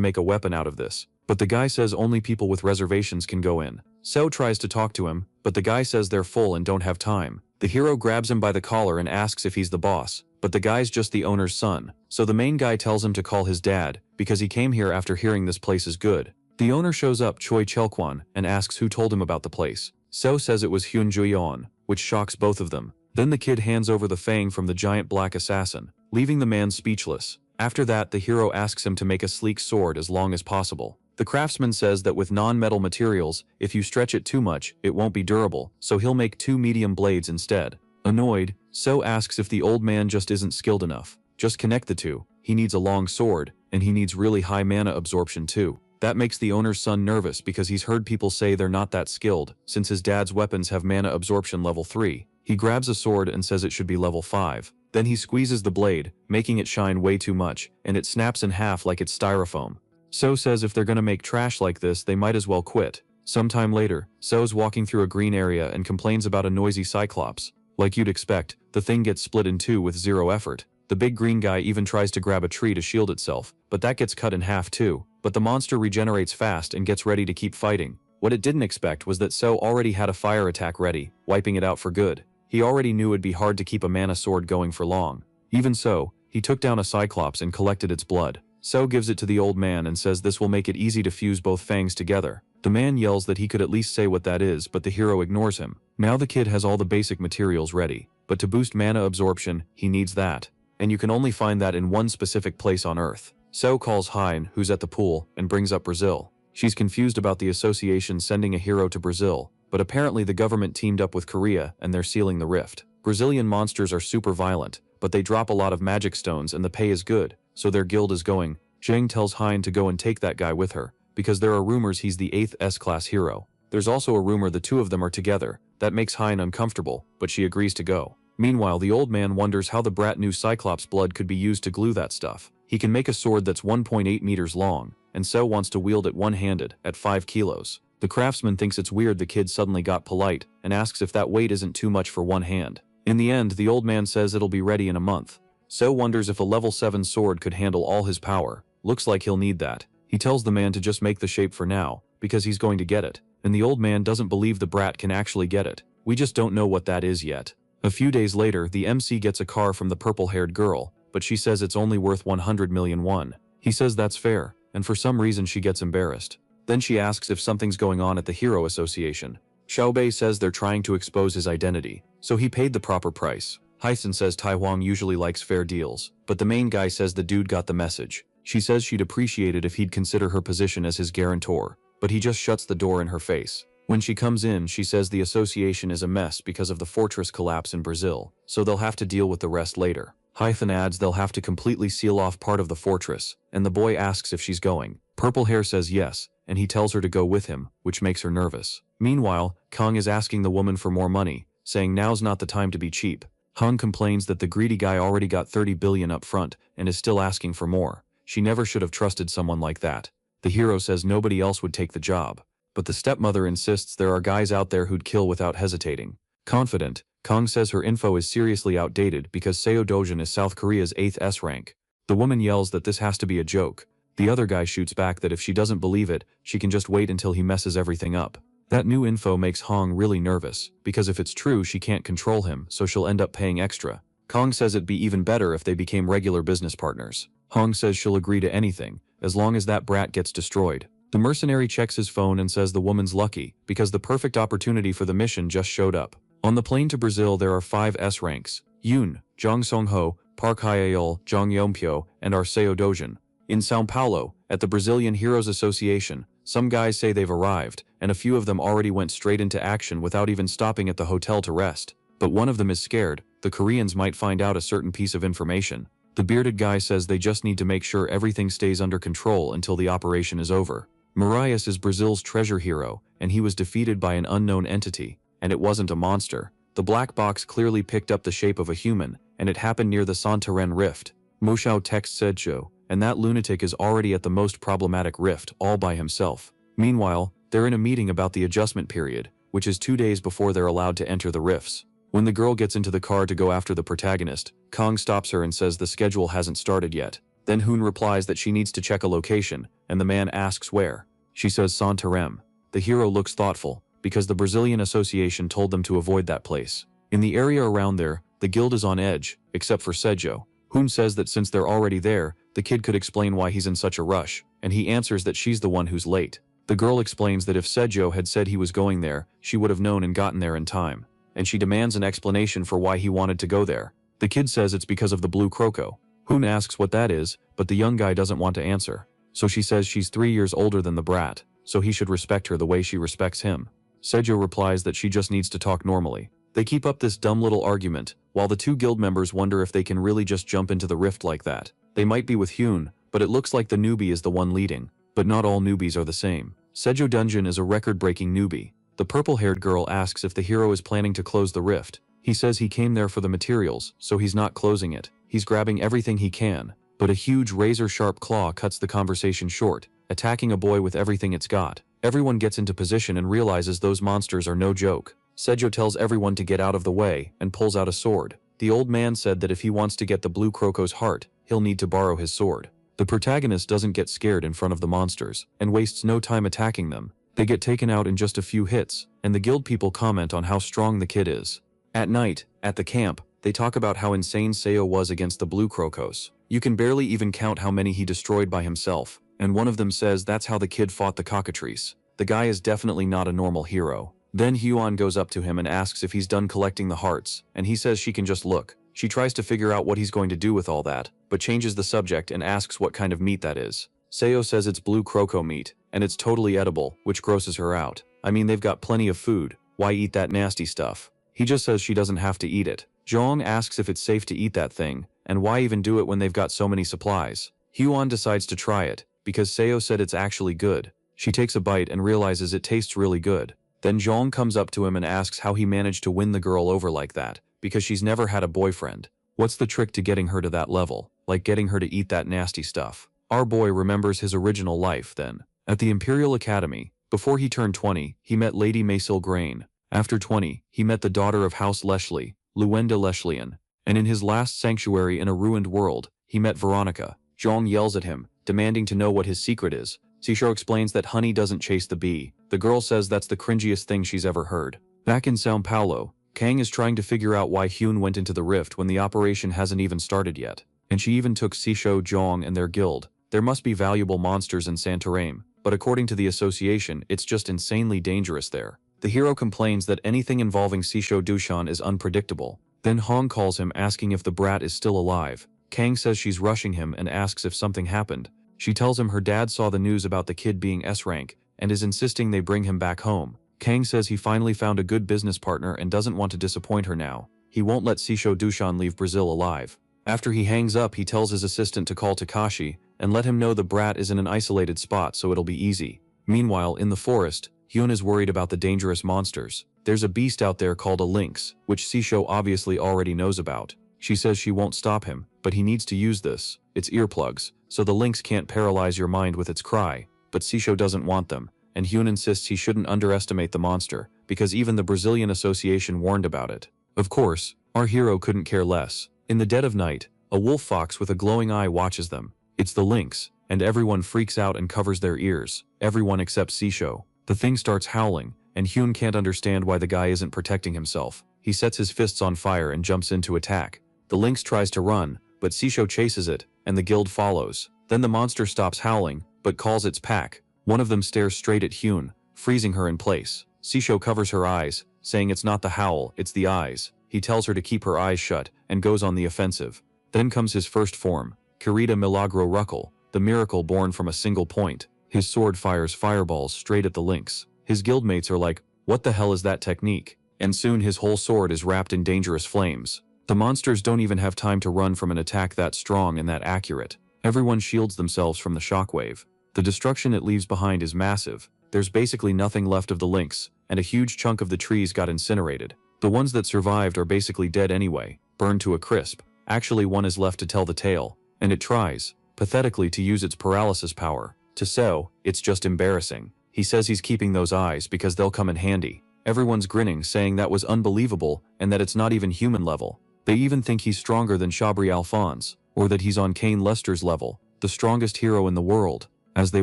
make a weapon out of this. But the guy says only people with reservations can go in. Seo tries to talk to him, but the guy says they're full and don't have time. The hero grabs him by the collar and asks if he's the boss, but the guy's just the owner's son. So the main guy tells him to call his dad, because he came here after hearing this place is good. The owner shows up, Choi Chelkwan, and asks who told him about the place. Seo says it was Hyun Juyeon, which shocks both of them. Then the kid hands over the fang from the giant black assassin, leaving the man speechless. After that, the hero asks him to make a sleek sword as long as possible. The craftsman says that with non-metal materials, if you stretch it too much, it won't be durable, so he'll make 2 medium blades instead. Annoyed, Seo asks if the old man just isn't skilled enough. Just connect the two. He needs a long sword, and he needs really high mana absorption too. That makes the owner's son nervous because he's heard people say they're not that skilled, since his dad's weapons have mana absorption level 3. He grabs a sword and says it should be level 5. Then he squeezes the blade, making it shine way too much, and it snaps in half like it's styrofoam. Seo says if they're gonna make trash like this, they might as well quit. Sometime later, Seo's walking through a green area and complains about a noisy cyclops. Like you'd expect, the thing gets split in two with zero effort. The big green guy even tries to grab a tree to shield itself, but that gets cut in half too. But the monster regenerates fast and gets ready to keep fighting. What it didn't expect was that So already had a fire attack ready, wiping it out for good. He already knew it'd be hard to keep a mana sword going for long. Even so, he took down a cyclops and collected its blood. So gives it to the old man and says this will make it easy to fuse both fangs together. The man yells that he could at least say what that is, but the hero ignores him. Now the kid has all the basic materials ready, but to boost mana absorption, he needs that. And you can only find that in one specific place on Earth. So calls Hein, who's at the pool, and brings up Brazil. She's confused about the association sending a hero to Brazil, but apparently the government teamed up with Korea and they're sealing the rift. Brazilian monsters are super violent, but they drop a lot of magic stones and the pay is good, so their guild is going. Jang tells Hein to go and take that guy with her, because there are rumors he's the 8th S-class hero. There's also a rumor the two of them are together. That makes Hein uncomfortable, but she agrees to go. Meanwhile, the old man wonders how the brat knew Cyclops blood could be used to glue that stuff. He can make a sword that's 1.8 meters long, and So wants to wield it one-handed, at 5 kilos. The craftsman thinks it's weird the kid suddenly got polite, and asks if that weight isn't too much for one hand. In the end, the old man says it'll be ready in a month. So wonders if a level 7 sword could handle all his power. Looks like he'll need that. He tells the man to just make the shape for now, because he's going to get it. And the old man doesn't believe the brat can actually get it. We just don't know what that is yet. A few days later, the MC gets a car from the purple-haired girl, but she says it's only worth 100 million won. He says that's fair, and for some reason she gets embarrassed. Then she asks if something's going on at the Hero Association. Xiaobei says they're trying to expose his identity, so he paid the proper price. Hyson says Tai Huang usually likes fair deals, but the main guy says the dude got the message. She says she'd appreciate it if he'd consider her position as his guarantor, but he just shuts the door in her face. When she comes in, she says the association is a mess because of the fortress collapse in Brazil, so they'll have to deal with the rest later. Hythan adds they'll have to completely seal off part of the fortress, and the boy asks if she's going. Purple Hair says yes, and he tells her to go with him, which makes her nervous. Meanwhile, Kong is asking the woman for more money, saying now's not the time to be cheap. Hung complains that the greedy guy already got 30 billion up front and is still asking for more. She never should have trusted someone like that. The hero says nobody else would take the job, but the stepmother insists there are guys out there who'd kill without hesitating. Confident, Kong says her info is seriously outdated because Seo Dojin is South Korea's 8th S rank. The woman yells that this has to be a joke. The other guy shoots back that if she doesn't believe it, she can just wait until he messes everything up. That new info makes Hong really nervous, because if it's true she can't control him, so she'll end up paying extra. Kong says it'd be even better if they became regular business partners. Hong says she'll agree to anything, as long as that brat gets destroyed. The mercenary checks his phone and says the woman's lucky, because the perfect opportunity for the mission just showed up. On the plane to Brazil there are 5 S ranks: Yoon, Jong Song-ho, Park Hye-yeol, Jong Yeon-pyo, and Seo Dojin. In Sao Paulo, at the Brazilian Heroes Association, some guys say they've arrived, and a few of them already went straight into action without even stopping at the hotel to rest. But one of them is scared. The Koreans might find out a certain piece of information. The bearded guy says they just need to make sure everything stays under control until the operation is over. Marius is Brazil's treasure hero, and he was defeated by an unknown entity, and it wasn't a monster. The black box clearly picked up the shape of a human, and it happened near the Santoren rift. Moshao texts Sedjo, and that lunatic is already at the most problematic rift, all by himself. Meanwhile, they're in a meeting about the adjustment period, which is 2 days before they're allowed to enter the rifts. When the girl gets into the car to go after the protagonist, Kong stops her and says the schedule hasn't started yet. Then Hoon replies that she needs to check a location, and the man asks where. She says Santarem. The hero looks thoughtful, because the Brazilian Association told them to avoid that place. In the area around there, the guild is on edge, except for Sedjo. Hoon says that since they're already there, the kid could explain why he's in such a rush, and he answers that she's the one who's late. The girl explains that if Sedjo had said he was going there, she would have known and gotten there in time. And she demands an explanation for why he wanted to go there. The kid says it's because of the blue croco. Hoon asks what that is, but the young guy doesn't want to answer. So she says she's 3 years older than the brat, so he should respect her the way she respects him. Sedjo replies that she just needs to talk normally. They keep up this dumb little argument, while the 2 guild members wonder if they can really just jump into the rift like that. They might be with Hyun, but it looks like the newbie is the one leading. But not all newbies are the same. Sedjo Dungeon is a record-breaking newbie. The purple-haired girl asks if the hero is planning to close the rift. He says he came there for the materials, so he's not closing it. He's grabbing everything he can. But a huge razor-sharp claw cuts the conversation short, attacking a boy with everything it's got. Everyone gets into position and realizes those monsters are no joke. Sejo tells everyone to get out of the way and pulls out a sword. The old man said that if he wants to get the blue Croco's heart, he'll need to borrow his sword. The protagonist doesn't get scared in front of the monsters and wastes no time attacking them. They get taken out in just a few hits, and the guild people comment on how strong the kid is. At night, at the camp, they talk about how insane Seo was against the blue Crocos. You can barely even count how many he destroyed by himself, and one of them says that's how the kid fought the cockatrice. The guy is definitely not a normal hero. Then Huan goes up to him and asks if he's done collecting the hearts, and he says she can just look. She tries to figure out what he's going to do with all that, but changes the subject and asks what kind of meat that is. Seo says it's blue Croco meat, and it's totally edible, which grosses her out. I mean, they've got plenty of food, why eat that nasty stuff? He just says she doesn't have to eat it. Zhong asks if it's safe to eat that thing, and why even do it when they've got so many supplies. Huan decides to try it, because Seo said it's actually good. She takes a bite and realizes it tastes really good. Then Zhong comes up to him and asks how he managed to win the girl over like that, because she's never had a boyfriend. What's the trick to getting her to that level, like getting her to eat that nasty stuff? Our boy remembers his original life then. At the Imperial Academy, before he turned 20, he met Lady Maysil Grain. After 20, he met the daughter of House Leshley, Luenda Leshlian. And in his last sanctuary in a ruined world, he met Veronica. Zhong yells at him, demanding to know what his secret is. Sisho explains that honey doesn't chase the bee. The girl says that's the cringiest thing she's ever heard. Back in Sao Paulo, Kang is trying to figure out why Hyun went into the rift when the operation hasn't even started yet. And she even took Sisho, Zhong, and their guild. There must be valuable monsters in Santoraim, but according to the association, it's just insanely dangerous there. The hero complains that anything involving Sisho Dushan is unpredictable. Then Hong calls him asking if the brat is still alive. Kang says she's rushing him and asks if something happened. She tells him her dad saw the news about the kid being S-rank and is insisting they bring him back home. Kang says he finally found a good business partner and doesn't want to disappoint her now. He won't let Sisho Dushan leave Brazil alive. After he hangs up, he tells his assistant to call Takashi and let him know the brat is in an isolated spot so it'll be easy. Meanwhile, in the forest, Hyun is worried about the dangerous monsters. There's a beast out there called a lynx, which Sisho obviously already knows about. She says she won't stop him, but he needs to use this. It's earplugs, so the lynx can't paralyze your mind with its cry. But Sisho doesn't want them, and Hyun insists he shouldn't underestimate the monster, because even the Brazilian Association warned about it. Of course, our hero couldn't care less. In the dead of night, a wolf fox with a glowing eye watches them. It's the lynx, and everyone freaks out and covers their ears. Everyone except Sisho. The thing starts howling, and Hyun can't understand why the guy isn't protecting himself. He sets his fists on fire and jumps in to attack. The lynx tries to run, but Sisho chases it, and the guild follows. Then the monster stops howling, but calls its pack. One of them stares straight at Hyun, freezing her in place. Sisho covers her eyes, saying it's not the howl, it's the eyes. He tells her to keep her eyes shut, and goes on the offensive. Then comes his first form, Kirita Milagro Ruckle, the miracle born from a single point. His sword fires fireballs straight at the lynx. His guildmates are like, what the hell is that technique? And soon his whole sword is wrapped in dangerous flames. The monsters don't even have time to run from an attack that strong and that accurate. Everyone shields themselves from the shockwave. The destruction it leaves behind is massive. There's basically nothing left of the lynx, and a huge chunk of the trees got incinerated. The ones that survived are basically dead anyway, burned to a crisp. Actually, one is left to tell the tale, and it tries, pathetically, to use its paralysis power. To Seo, it's just embarrassing. He says he's keeping those eyes because they'll come in handy. Everyone's grinning, saying that was unbelievable and that it's not even human level. They even think he's stronger than Shabri Alphonse, or that he's on Kane Lester's level, the strongest hero in the world. As they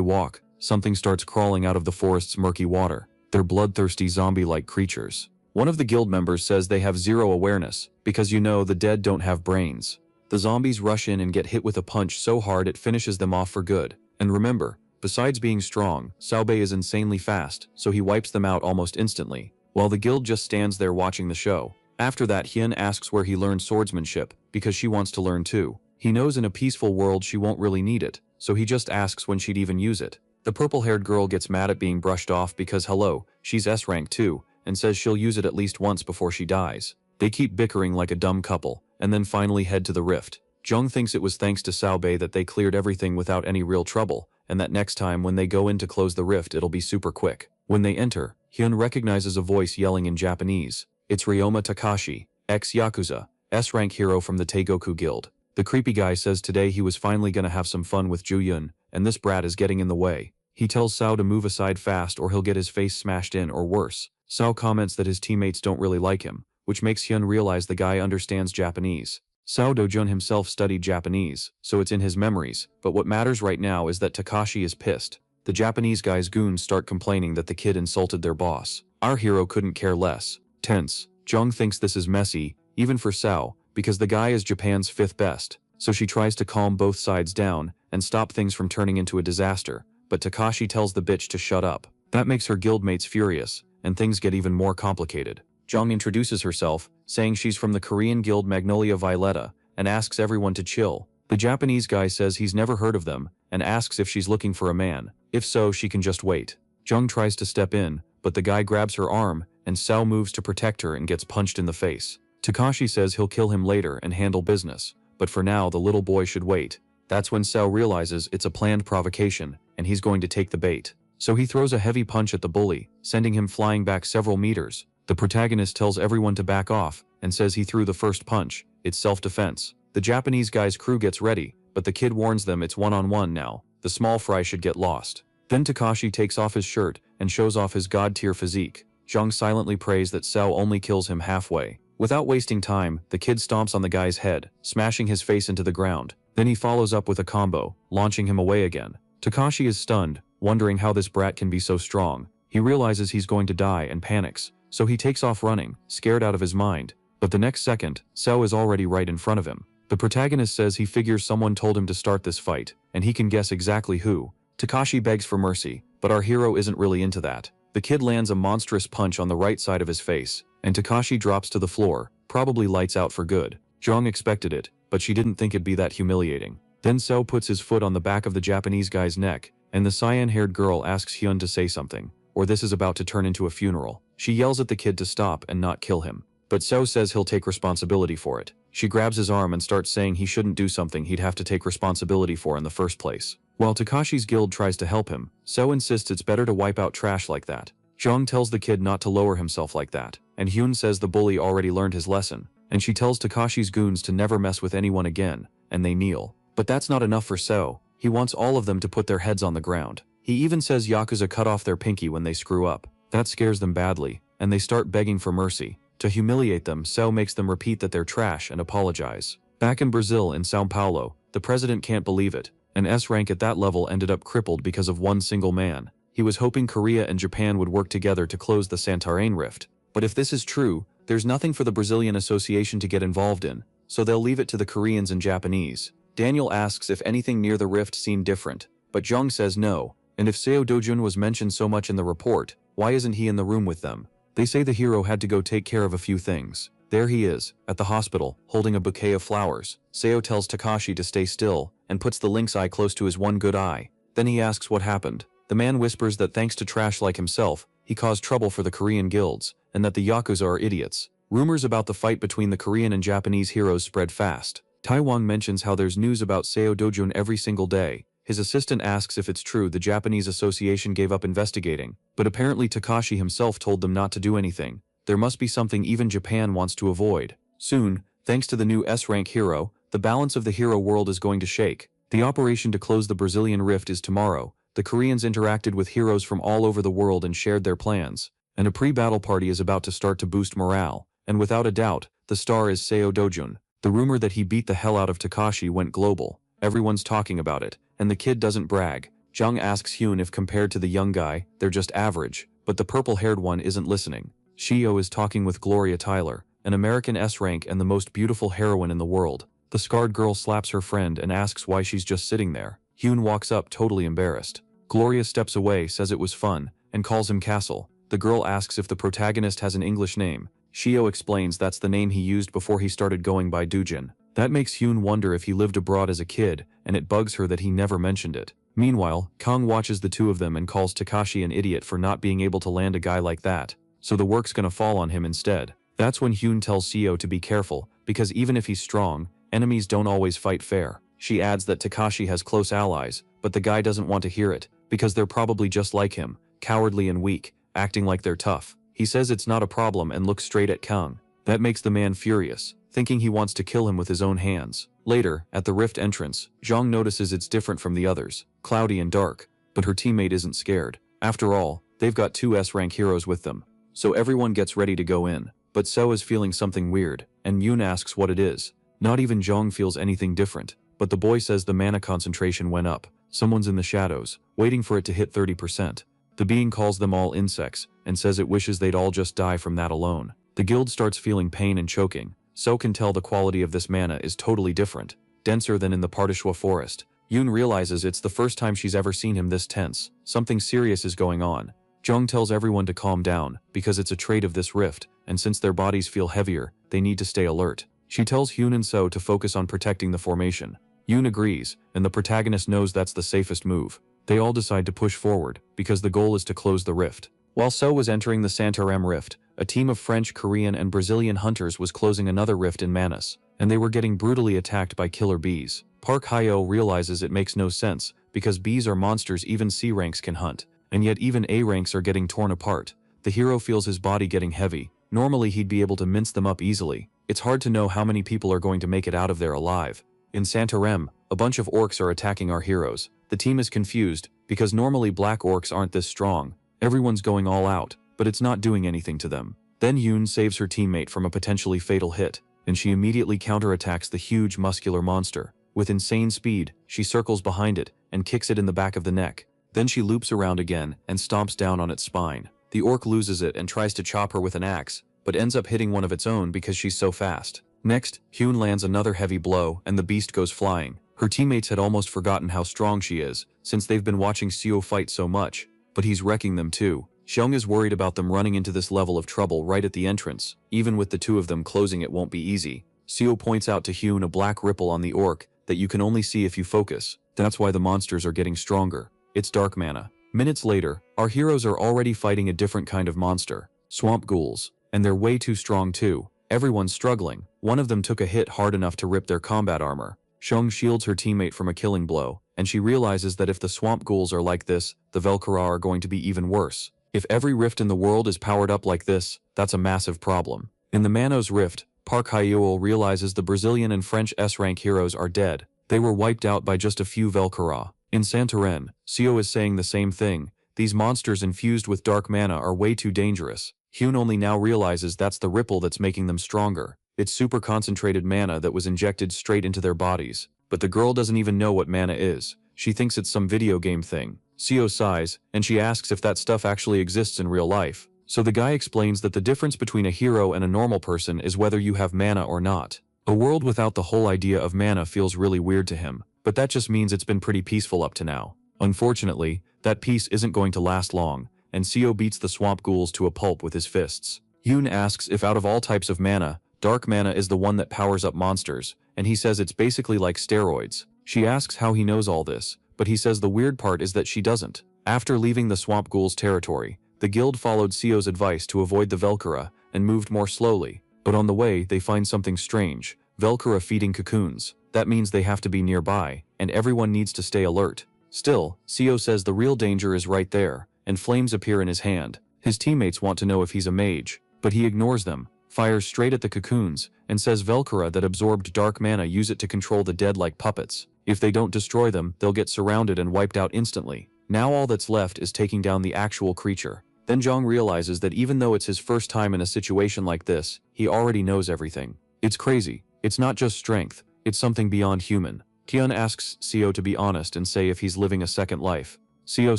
walk, something starts crawling out of the forest's murky water. They're bloodthirsty zombie-like creatures. One of the guild members says they have zero awareness, because you know the dead don't have brains. The zombies rush in and get hit with a punch so hard it finishes them off for good. And remember, besides being strong, Saobei is insanely fast, so he wipes them out almost instantly, while the guild just stands there watching the show. After that, Hyun asks where he learned swordsmanship, because she wants to learn too. He knows in a peaceful world she won't really need it, so he just asks when she'd even use it. The purple-haired girl gets mad at being brushed off because hello, she's S-rank too, and says she'll use it at least once before she dies. They keep bickering like a dumb couple, and then finally head to the rift. Jung thinks it was thanks to Saobei that they cleared everything without any real trouble, and that next time when they go in to close the rift it'll be super quick. When they enter, Hyun recognizes a voice yelling in Japanese. It's Ryoma Takashi, ex-Yakuza, S-rank hero from the Teigoku Guild. The creepy guy says today he was finally gonna have some fun with Ju-yun, and this brat is getting in the way. He tells Sao to move aside fast or he'll get his face smashed in or worse. Sao comments that his teammates don't really like him, which makes Hyun realize the guy understands Japanese. Sao Dojun himself studied Japanese, so it's in his memories, but what matters right now is that Takashi is pissed. The Japanese guy's goons start complaining that the kid insulted their boss. Our hero couldn't care less. Tense. Jung thinks this is messy, even for Sao, because the guy is Japan's fifth best, so she tries to calm both sides down and stop things from turning into a disaster, but Takashi tells the bitch to shut up. That makes her guildmates furious, and things get even more complicated. Jung introduces herself, saying she's from the Korean guild Magnolia Violetta, and asks everyone to chill. The Japanese guy says he's never heard of them, and asks if she's looking for a man. If so, she can just wait. Jung tries to step in, but the guy grabs her arm, and Sao moves to protect her and gets punched in the face. Takashi says he'll kill him later and handle business, but for now the little boy should wait. That's when Sao realizes it's a planned provocation, and he's going to take the bait. So he throws a heavy punch at the bully, sending him flying back several meters. The protagonist tells everyone to back off, and says he threw the first punch. It's self-defense. The Japanese guy's crew gets ready, but the kid warns them it's one-on-one now. The small fry should get lost. Then Takashi takes off his shirt and shows off his god-tier physique. Jung silently prays that Sao only kills him halfway. Without wasting time, the kid stomps on the guy's head, smashing his face into the ground. Then he follows up with a combo, launching him away again. Takashi is stunned, wondering how this brat can be so strong. He realizes he's going to die and panics, so he takes off running, scared out of his mind. But the next second, Sao is already right in front of him. The protagonist says he figures someone told him to start this fight, and he can guess exactly who. Takashi begs for mercy, but our hero isn't really into that. The kid lands a monstrous punch on the right side of his face, and Takashi drops to the floor, probably lights out for good. Jung expected it, but she didn't think it'd be that humiliating. Then Sao puts his foot on the back of the Japanese guy's neck, and the cyan-haired girl asks Hyun to say something, or this is about to turn into a funeral. She yells at the kid to stop and not kill him, but Sao says he'll take responsibility for it. She grabs his arm and starts saying he shouldn't do something he'd have to take responsibility for in the first place. While Takashi's guild tries to help him, Sao insists it's better to wipe out trash like that. Jung tells the kid not to lower himself like that, and Hyun says the bully already learned his lesson, and she tells Takashi's goons to never mess with anyone again, and they kneel. But that's not enough for Sao. He wants all of them to put their heads on the ground. He even says Yakuza cut off their pinky when they screw up. That scares them badly, and they start begging for mercy. To humiliate them, Sao makes them repeat that they're trash and apologize. Back in Brazil in São Paulo, the president can't believe it. An S rank at that level ended up crippled because of one single man. He was hoping Korea and Japan would work together to close the Santarém rift. But if this is true, there's nothing for the Brazilian Association to get involved in, so they'll leave it to the Koreans and Japanese. Daniel asks if anything near the rift seemed different, but Jung says no, and if Seo Dojun was mentioned so much in the report, why isn't he in the room with them? They say the hero had to go take care of a few things. There he is, at the hospital, holding a bouquet of flowers. Seo tells Takashi to stay still, and puts the lynx eye close to his one good eye. Then he asks what happened. The man whispers that thanks to trash like himself, he caused trouble for the Korean guilds, and that the Yakuza are idiots. Rumors about the fight between the Korean and Japanese heroes spread fast. Taiwan mentions how there's news about Seo Dojun every single day. His assistant asks if it's true the Japanese Association gave up investigating, but apparently Takashi himself told them not to do anything. There must be something even Japan wants to avoid. Soon, thanks to the new S-rank hero, the balance of the hero world is going to shake. The operation to close the Brazilian rift is tomorrow. The Koreans interacted with heroes from all over the world and shared their plans, and a pre-battle party is about to start to boost morale, and without a doubt, the star is Seo Dojun. The rumor that he beat the hell out of Takashi went global. Everyone's talking about it, and the kid doesn't brag. Jung asks Hyun if compared to the young guy, they're just average, but the purple-haired one isn't listening. Shio is talking with Gloria Tyler, an American S-rank and the most beautiful heroine in the world. The scarred girl slaps her friend and asks why she's just sitting there. Hyun walks up totally embarrassed. Gloria steps away, says it was fun, and calls him Castle. The girl asks if the protagonist has an English name. Shio explains that's the name he used before he started going by Dujin. That makes Hyun wonder if he lived abroad as a kid, and it bugs her that he never mentioned it. Meanwhile, Kang watches the two of them and calls Takashi an idiot for not being able to land a guy like that. So the work's gonna fall on him instead. That's when Hyun tells Shio to be careful, because even if he's strong, enemies don't always fight fair. She adds that Takashi has close allies, but the guy doesn't want to hear it, because they're probably just like him, cowardly and weak, acting like they're tough. He says it's not a problem and looks straight at Kang. That makes the man furious, thinking he wants to kill him with his own hands. Later, at the rift entrance, Zhang notices it's different from the others, cloudy and dark, but her teammate isn't scared. After all, they've got two S-rank heroes with them. so everyone gets ready to go in. But So is feeling something weird, and Yoon asks what it is. Not even Jong feels anything different, but the boy says the mana concentration went up. Someone's in the shadows, waiting for it to hit 30%. The being calls them all insects, and says it wishes they'd all just die from that alone. The guild starts feeling pain and choking. So can tell the quality of this mana is totally different, denser than in the Pardishwa forest. Yoon realizes it's the first time she's ever seen him this tense. Something serious is going on. Jong tells everyone to calm down, because it's a trait of this rift, and since their bodies feel heavier, they need to stay alert. She tells Hyun and So to focus on protecting the formation. Yoon agrees, and the protagonist knows that's the safest move. They all decide to push forward, because the goal is to close the rift. While So was entering the Santarem rift, a team of French, Korean, and Brazilian hunters was closing another rift in Manus, and they were getting brutally attacked by killer bees. Park Hyo realizes it makes no sense, because bees are monsters even C ranks can hunt, and yet even A ranks are getting torn apart. The hero feels his body getting heavy. Normally he'd be able to mince them up easily. It's hard to know how many people are going to make it out of there alive. In Santarem, a bunch of orcs are attacking our heroes. The team is confused, because normally black orcs aren't this strong. Everyone's going all out, but it's not doing anything to them. Then Yoon saves her teammate from a potentially fatal hit, and she immediately counterattacks the huge muscular monster. With insane speed, she circles behind it and kicks it in the back of the neck. Then she loops around again and stomps down on its spine. The orc loses it and tries to chop her with an axe, but ends up hitting one of its own because she's so fast. Next, Hyun lands another heavy blow and the beast goes flying. Her teammates had almost forgotten how strong she is, since they've been watching Seo fight so much, but he's wrecking them too. Xiong is worried about them running into this level of trouble right at the entrance. Even with the two of them closing, it won't be easy. Seo points out to Hyun a black ripple on the orc that you can only see if you focus. That's why the monsters are getting stronger. It's dark mana. Minutes later, our heroes are already fighting a different kind of monster, swamp ghouls, and they're way too strong too. Everyone's struggling. One of them took a hit hard enough to rip their combat armor. Xiong shields her teammate from a killing blow, and she realizes that if the swamp ghouls are like this, the Velkara are going to be even worse. If every rift in the world is powered up like this, that's a massive problem. In the Manos rift, Park Hyo realizes the Brazilian and French S-rank heroes are dead. They were wiped out by just a few Velkara. In Santorin, Seo is saying the same thing. These monsters infused with dark mana are way too dangerous. Hyun only now realizes that's the ripple that's making them stronger. It's super concentrated mana that was injected straight into their bodies. But the girl doesn't even know what mana is. She thinks it's some video game thing. Seo sighs, and she asks if that stuff actually exists in real life. So the guy explains that the difference between a hero and a normal person is whether you have mana or not. A world without the whole idea of mana feels really weird to him, but that just means it's been pretty peaceful up to now. Unfortunately, that peace isn't going to last long, and Seo beats the swamp ghouls to a pulp with his fists. Yoon asks if out of all types of mana, dark mana is the one that powers up monsters, and he says it's basically like steroids. She asks how he knows all this, but he says the weird part is that she doesn't. After leaving the swamp ghouls' territory, the guild followed Seo's advice to avoid the Velkara and moved more slowly, but on the way they find something strange. Velkara feeding cocoons. That means they have to be nearby, and everyone needs to stay alert. Still, Seo says the real danger is right there, and flames appear in his hand. His teammates want to know if he's a mage, but he ignores them, fires straight at the cocoons, and says Velkara that absorbed dark mana use it to control the dead like puppets. If they don't destroy them, they'll get surrounded and wiped out instantly. Now all that's left is taking down the actual creature. Then Jong realizes that even though it's his first time in a situation like this, he already knows everything. It's crazy. It's not just strength, it's something beyond human. Kyun asks Seo to be honest and say if he's living a second life. Seo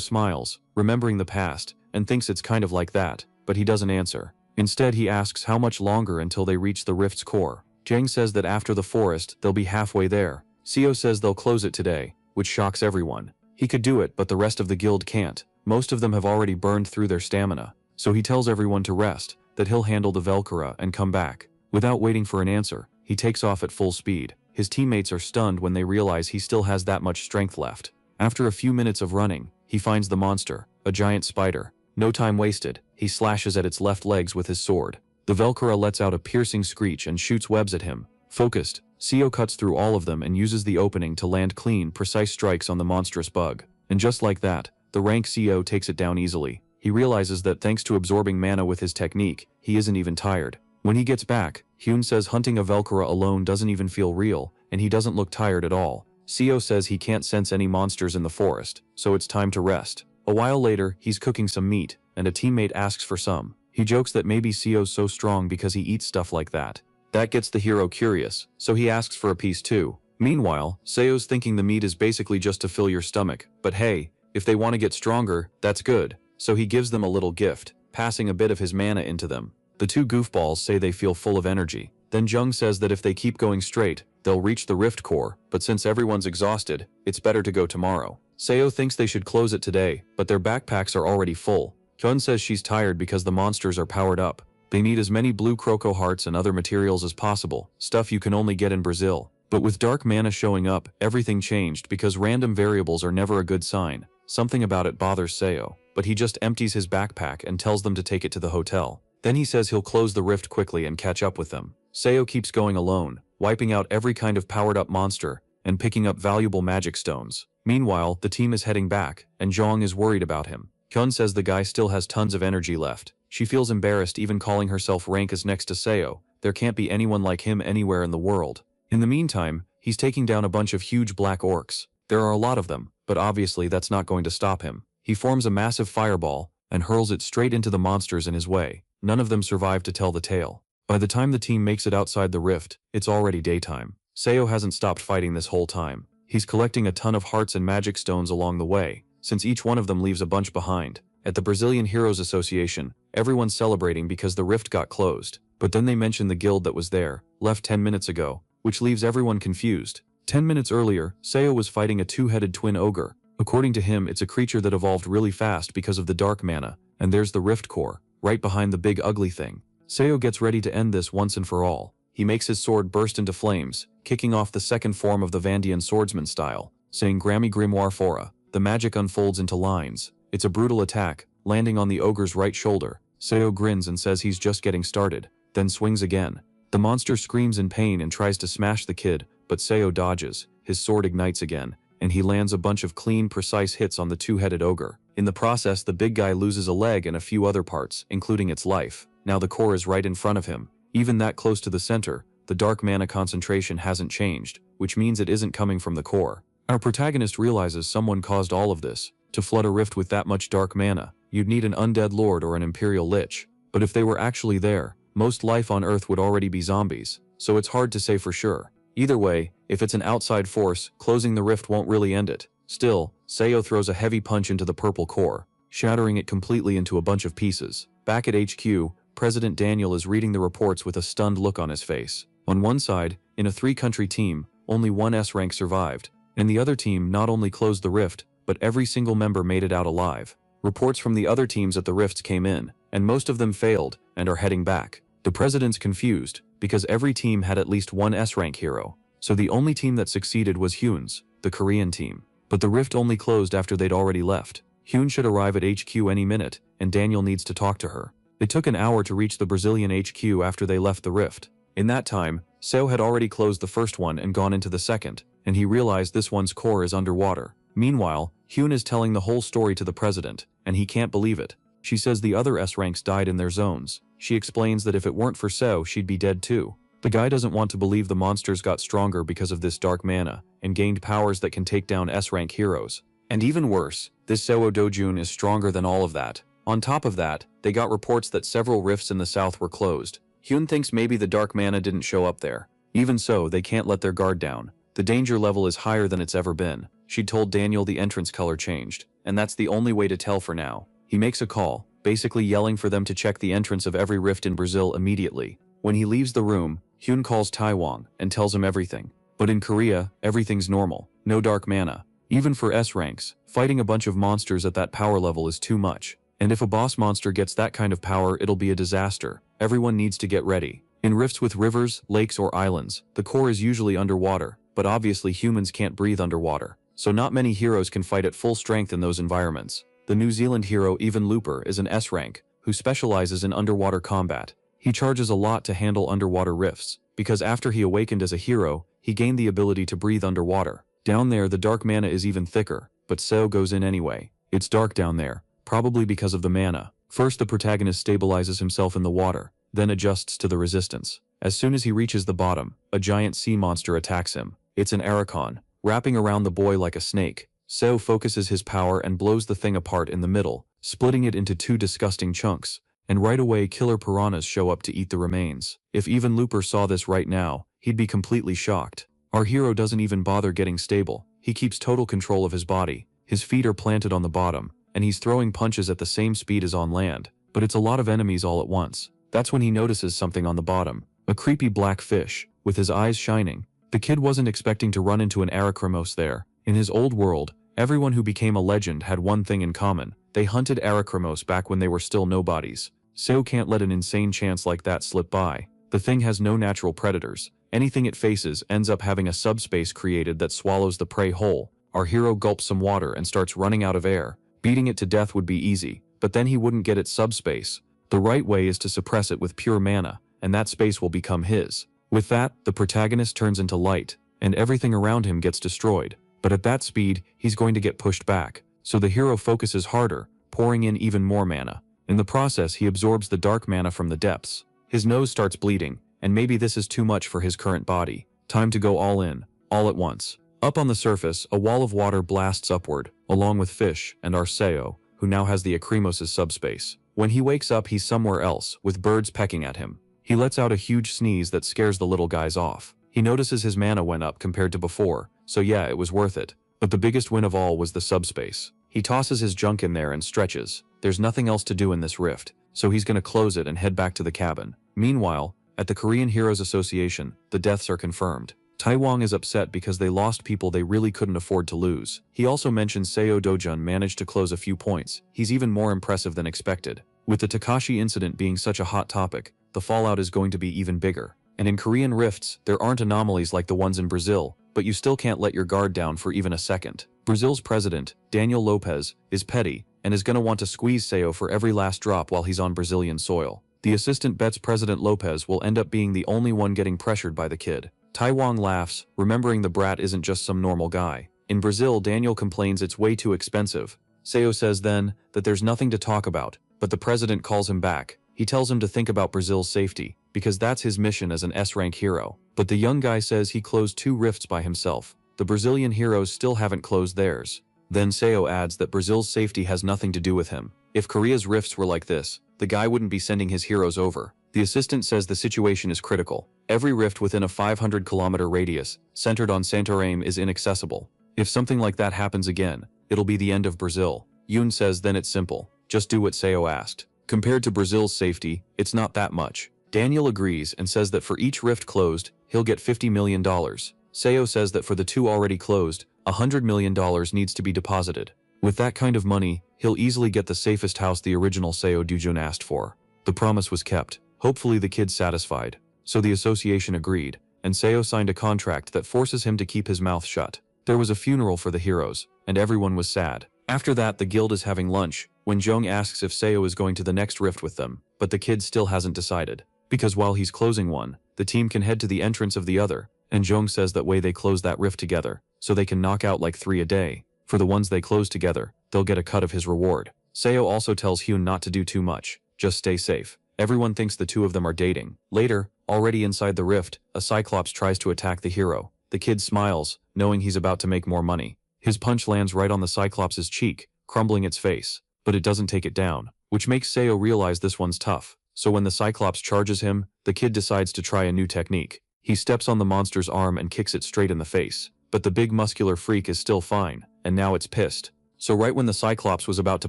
smiles, remembering the past, and thinks it's kind of like that, but he doesn't answer. Instead he asks how much longer until they reach the rift's core. Jang says that after the forest, they'll be halfway there. Seo says they'll close it today, which shocks everyone. He could do it, but the rest of the guild can't. Most of them have already burned through their stamina, so he tells everyone to rest, that he'll handle the Velkara and come back. Without waiting for an answer, he takes off at full speed. His teammates are stunned when they realize he still has that much strength left. After a few minutes of running, he finds the monster, a giant spider. No time wasted, he slashes at its left legs with his sword. The Velkara lets out a piercing screech and shoots webs at him. Focused, Seo cuts through all of them and uses the opening to land clean, precise strikes on the monstrous bug. And just like that, the rank Seo takes it down easily. He realizes that thanks to absorbing mana with his technique, he isn't even tired. When he gets back, Hyun says hunting a Velkara alone doesn't even feel real, and he doesn't look tired at all. Seo says he can't sense any monsters in the forest, so it's time to rest. A while later, he's cooking some meat, and a teammate asks for some. He jokes that maybe Seo's so strong because he eats stuff like that. That gets the hero curious, so he asks for a piece too. Meanwhile, Seo's thinking the meat is basically just to fill your stomach, but hey, if they want to get stronger, that's good. So he gives them a little gift, passing a bit of his mana into them. The two goofballs say they feel full of energy. Then Jung says that if they keep going straight, they'll reach the rift core, but since everyone's exhausted, it's better to go tomorrow. Seo thinks they should close it today, but their backpacks are already full. Hyun says she's tired because the monsters are powered up. They need as many blue croco hearts and other materials as possible, stuff you can only get in Brazil. But with dark mana showing up, everything changed because random variables are never a good sign. Something about it bothers Seo, but he just empties his backpack and tells them to take it to the hotel. Then he says he'll close the rift quickly and catch up with them. Seo keeps going alone, wiping out every kind of powered-up monster and picking up valuable magic stones. Meanwhile, the team is heading back, and Jong is worried about him. Hyun says the guy still has tons of energy left. She feels embarrassed even calling herself rank as next to Seo. There can't be anyone like him anywhere in the world. In the meantime, he's taking down a bunch of huge black orcs. There are a lot of them, but obviously that's not going to stop him. He forms a massive fireball and hurls it straight into the monsters in his way. None of them survive to tell the tale. By the time the team makes it outside the rift, it's already daytime. Seo hasn't stopped fighting this whole time. He's collecting a ton of hearts and magic stones along the way, since each one of them leaves a bunch behind. At the Brazilian Heroes Association, everyone's celebrating because the rift got closed, but then they mention the guild that was there, left 10 minutes ago, which leaves everyone confused. 10 minutes earlier, Seo was fighting a two-headed twin ogre. According to him, it's a creature that evolved really fast because of the dark mana, and there's the rift core, right behind the big ugly thing. Seo gets ready to end this once and for all. He makes his sword burst into flames, kicking off the second form of the Vandian swordsman style, saying Grammy Grimoire Fora. The magic unfolds into lines. It's a brutal attack, landing on the ogre's right shoulder. Seo grins and says he's just getting started, then swings again. The monster screams in pain and tries to smash the kid, but Seo dodges. His sword ignites again, and he lands a bunch of clean, precise hits on the two-headed ogre. In the process, the big guy loses a leg and a few other parts, including its life. Now the core is right in front of him. Even that close to the center, the dark mana concentration hasn't changed, which means it isn't coming from the core. Our protagonist realizes someone caused all of this. To flood a rift with that much dark mana, you'd need an undead lord or an imperial lich. But if they were actually there, most life on Earth would already be zombies, so it's hard to say for sure. Either way, if it's an outside force, closing the rift won't really end it. Still, Seo throws a heavy punch into the purple core, shattering it completely into a bunch of pieces. Back at HQ, President Daniel is reading the reports with a stunned look on his face. On one side, in a 3-country team, only one S rank survived, and the other team not only closed the rift, but every single member made it out alive. Reports from the other teams at the rifts came in, and most of them failed and are heading back. The president's confused, because every team had at least one S rank hero, so the only team that succeeded was Hyun's, the Korean team. But the rift only closed after they'd already left. Hyun should arrive at HQ any minute, and Daniel needs to talk to her. It took an hour to reach the Brazilian HQ after they left the rift. In that time, Seo had already closed the first one and gone into the second, and he realized this one's core is underwater. Meanwhile, Hyun is telling the whole story to the president, and he can't believe it. She says the other S ranks died in their zones. She explains that if it weren't for Seo, she'd be dead too. The guy doesn't want to believe the monsters got stronger because of this dark mana, and gained powers that can take down S rank heroes. And even worse, this Seo Dojun is stronger than all of that. On top of that, they got reports that several rifts in the south were closed. Hyun thinks maybe the dark mana didn't show up there. Even so, they can't let their guard down. The danger level is higher than it's ever been. She'd told Daniel the entrance color changed, and that's the only way to tell for now. He makes a call, basically yelling for them to check the entrance of every rift in Brazil immediately. When he leaves the room, Hyun calls Taiwan and tells him everything. But in Korea, everything's normal. No dark mana. Even for S ranks, fighting a bunch of monsters at that power level is too much. And if a boss monster gets that kind of power, it'll be a disaster. Everyone needs to get ready. In rifts with rivers, lakes, or islands, the core is usually underwater, but obviously humans can't breathe underwater. So not many heroes can fight at full strength in those environments. The New Zealand hero Even Looper is an S rank, who specializes in underwater combat. He charges a lot to handle underwater rifts, because after he awakened as a hero, he gained the ability to breathe underwater. Down there, the dark mana is even thicker, but Seo goes in anyway. It's dark down there, probably because of the mana. First, the protagonist stabilizes himself in the water, then adjusts to the resistance. As soon as he reaches the bottom, a giant sea monster attacks him. It's an aracon, wrapping around the boy like a snake. Seo focuses his power and blows the thing apart in the middle, splitting it into 2 disgusting chunks. and right away killer piranhas show up to eat the remains. If even Looper saw this right now, he'd be completely shocked. Our hero doesn't even bother getting stable. He keeps total control of his body. His feet are planted on the bottom, and he's throwing punches at the same speed as on land, but it's a lot of enemies all at once. That's when he notices something on the bottom, a creepy black fish, with his eyes shining. The kid wasn't expecting to run into an Aniclimax there. In his old world, everyone who became a legend had one thing in common. They hunted Aniclimax back when they were still nobodies. Seo can't let an insane chance like that slip by. The thing has no natural predators. Anything it faces ends up having a subspace created that swallows the prey whole. Our hero gulps some water and starts running out of air. Beating it to death would be easy, but then he wouldn't get its subspace. The right way is to suppress it with pure mana, and that space will become his. With that, the protagonist turns into light, and everything around him gets destroyed. But at that speed, he's going to get pushed back. So the hero focuses harder, pouring in even more mana. In the process, he absorbs the dark mana from the depths. His nose starts bleeding, and maybe this is too much for his current body. Time to go all in, all at once. Up on the surface, a wall of water blasts upward, along with fish and our Seo, who now has the Acrimosis subspace. When he wakes up, he's somewhere else, with birds pecking at him. He lets out a huge sneeze that scares the little guys off. He notices his mana went up compared to before, so yeah, it was worth it. But the biggest win of all was the subspace. He tosses his junk in there and stretches. There's nothing else to do in this rift, so he's gonna close it and head back to the cabin. Meanwhile, at the Korean Heroes Association, the deaths are confirmed. Taiwang is upset because they lost people they really couldn't afford to lose. He also mentions Seo Dojun managed to close a few points. He's even more impressive than expected. With the Takashi incident being such a hot topic, the fallout is going to be even bigger. And in Korean rifts, there aren't anomalies like the ones in Brazil, but you still can't let your guard down for even a second. Brazil's president, Daniel Lopez, is petty, and is gonna want to squeeze Seo for every last drop while he's on Brazilian soil. The assistant bets President Lopez will end up being the only one getting pressured by the kid. Taiwang laughs, remembering the brat isn't just some normal guy. In Brazil, Daniel complains it's way too expensive. Seo says then that there's nothing to talk about, but the president calls him back. He tells him to think about Brazil's safety, because that's his mission as an S-rank hero. But the young guy says he closed 2 rifts by himself. The Brazilian heroes still haven't closed theirs. Then Seo adds that Brazil's safety has nothing to do with him. If Korea's rifts were like this, the guy wouldn't be sending his heroes over. The assistant says the situation is critical. Every rift within a 500-kilometer radius, centered on Santorini, is inaccessible. If something like that happens again, it'll be the end of Brazil. Yoon says then it's simple. Just do what Seo asked. Compared to Brazil's safety, it's not that much. Daniel agrees and says that for each rift closed, he'll get $50 million. Seo says that for the 2 already closed, $100 million needs to be deposited. With that kind of money, he'll easily get the safest house the original Seo Dojun asked for. The promise was kept. Hopefully the kid's satisfied. So the association agreed, and Seo signed a contract that forces him to keep his mouth shut. There was a funeral for the heroes, and everyone was sad. After that, the guild is having lunch, when Jung asks if Seo is going to the next rift with them, but the kid still hasn't decided. Because while he's closing one, the team can head to the entrance of the other, and Jung says that way they close that rift together, so they can knock out like 3 a day. For the ones they close together, they'll get a cut of his reward. Seo also tells Hyun not to do too much, just stay safe. Everyone thinks the 2 of them are dating. Later, already inside the rift, a Cyclops tries to attack the hero. The kid smiles, knowing he's about to make more money. His punch lands right on the Cyclops' cheek, crumbling its face, but it doesn't take it down, which makes Seo realize this one's tough. So when the Cyclops charges him, the kid decides to try a new technique. He steps on the monster's arm and kicks it straight in the face. But the big muscular freak is still fine, and now it's pissed. So right when the Cyclops was about to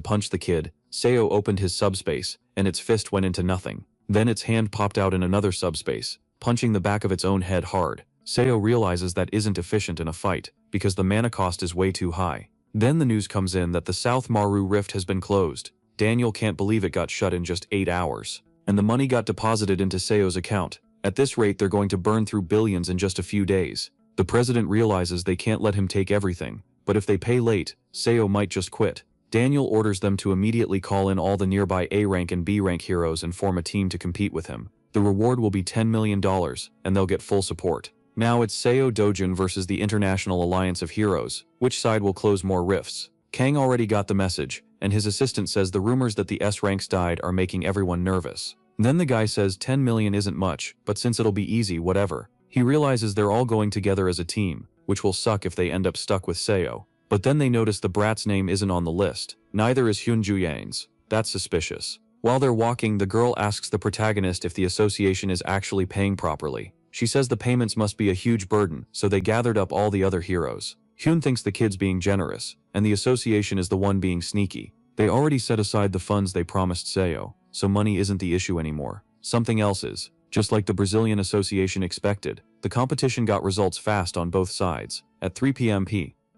punch the kid, Seo opened his subspace, and its fist went into nothing. Then its hand popped out in another subspace, punching the back of its own head hard. Seo realizes that isn't efficient in a fight, because the mana cost is way too high. Then the news comes in that the South Maru rift has been closed. Daniel can't believe it got shut in just 8 hours. And the money got deposited into Seo's account. At this rate, they're going to burn through billions in just a few days. The president realizes they can't let him take everything, but if they pay late, Seo might just quit. Daniel orders them to immediately call in all the nearby A-rank and B-rank heroes and form a team to compete with him. The reward will be $10 million, and they'll get full support. Now it's Seo Dojun versus the International Alliance of Heroes. Which side will close more rifts? Kang already got the message, and his assistant says the rumors that the S-ranks died are making everyone nervous. Then the guy says 10 million isn't much, but since it'll be easy, whatever. He realizes they're all going together as a team, which will suck if they end up stuck with Seo. But then they notice the brat's name isn't on the list. Neither is Hyun Ju Yang's. That's suspicious. While they're walking, the girl asks the protagonist if the association is actually paying properly. She says the payments must be a huge burden, so they gathered up all the other heroes. Hyun thinks the kid's being generous, and the association is the one being sneaky. They already set aside the funds they promised Seo, so money isn't the issue anymore. Something else is. Just like the Brazilian association expected, the competition got results fast on both sides. At 3 p.m.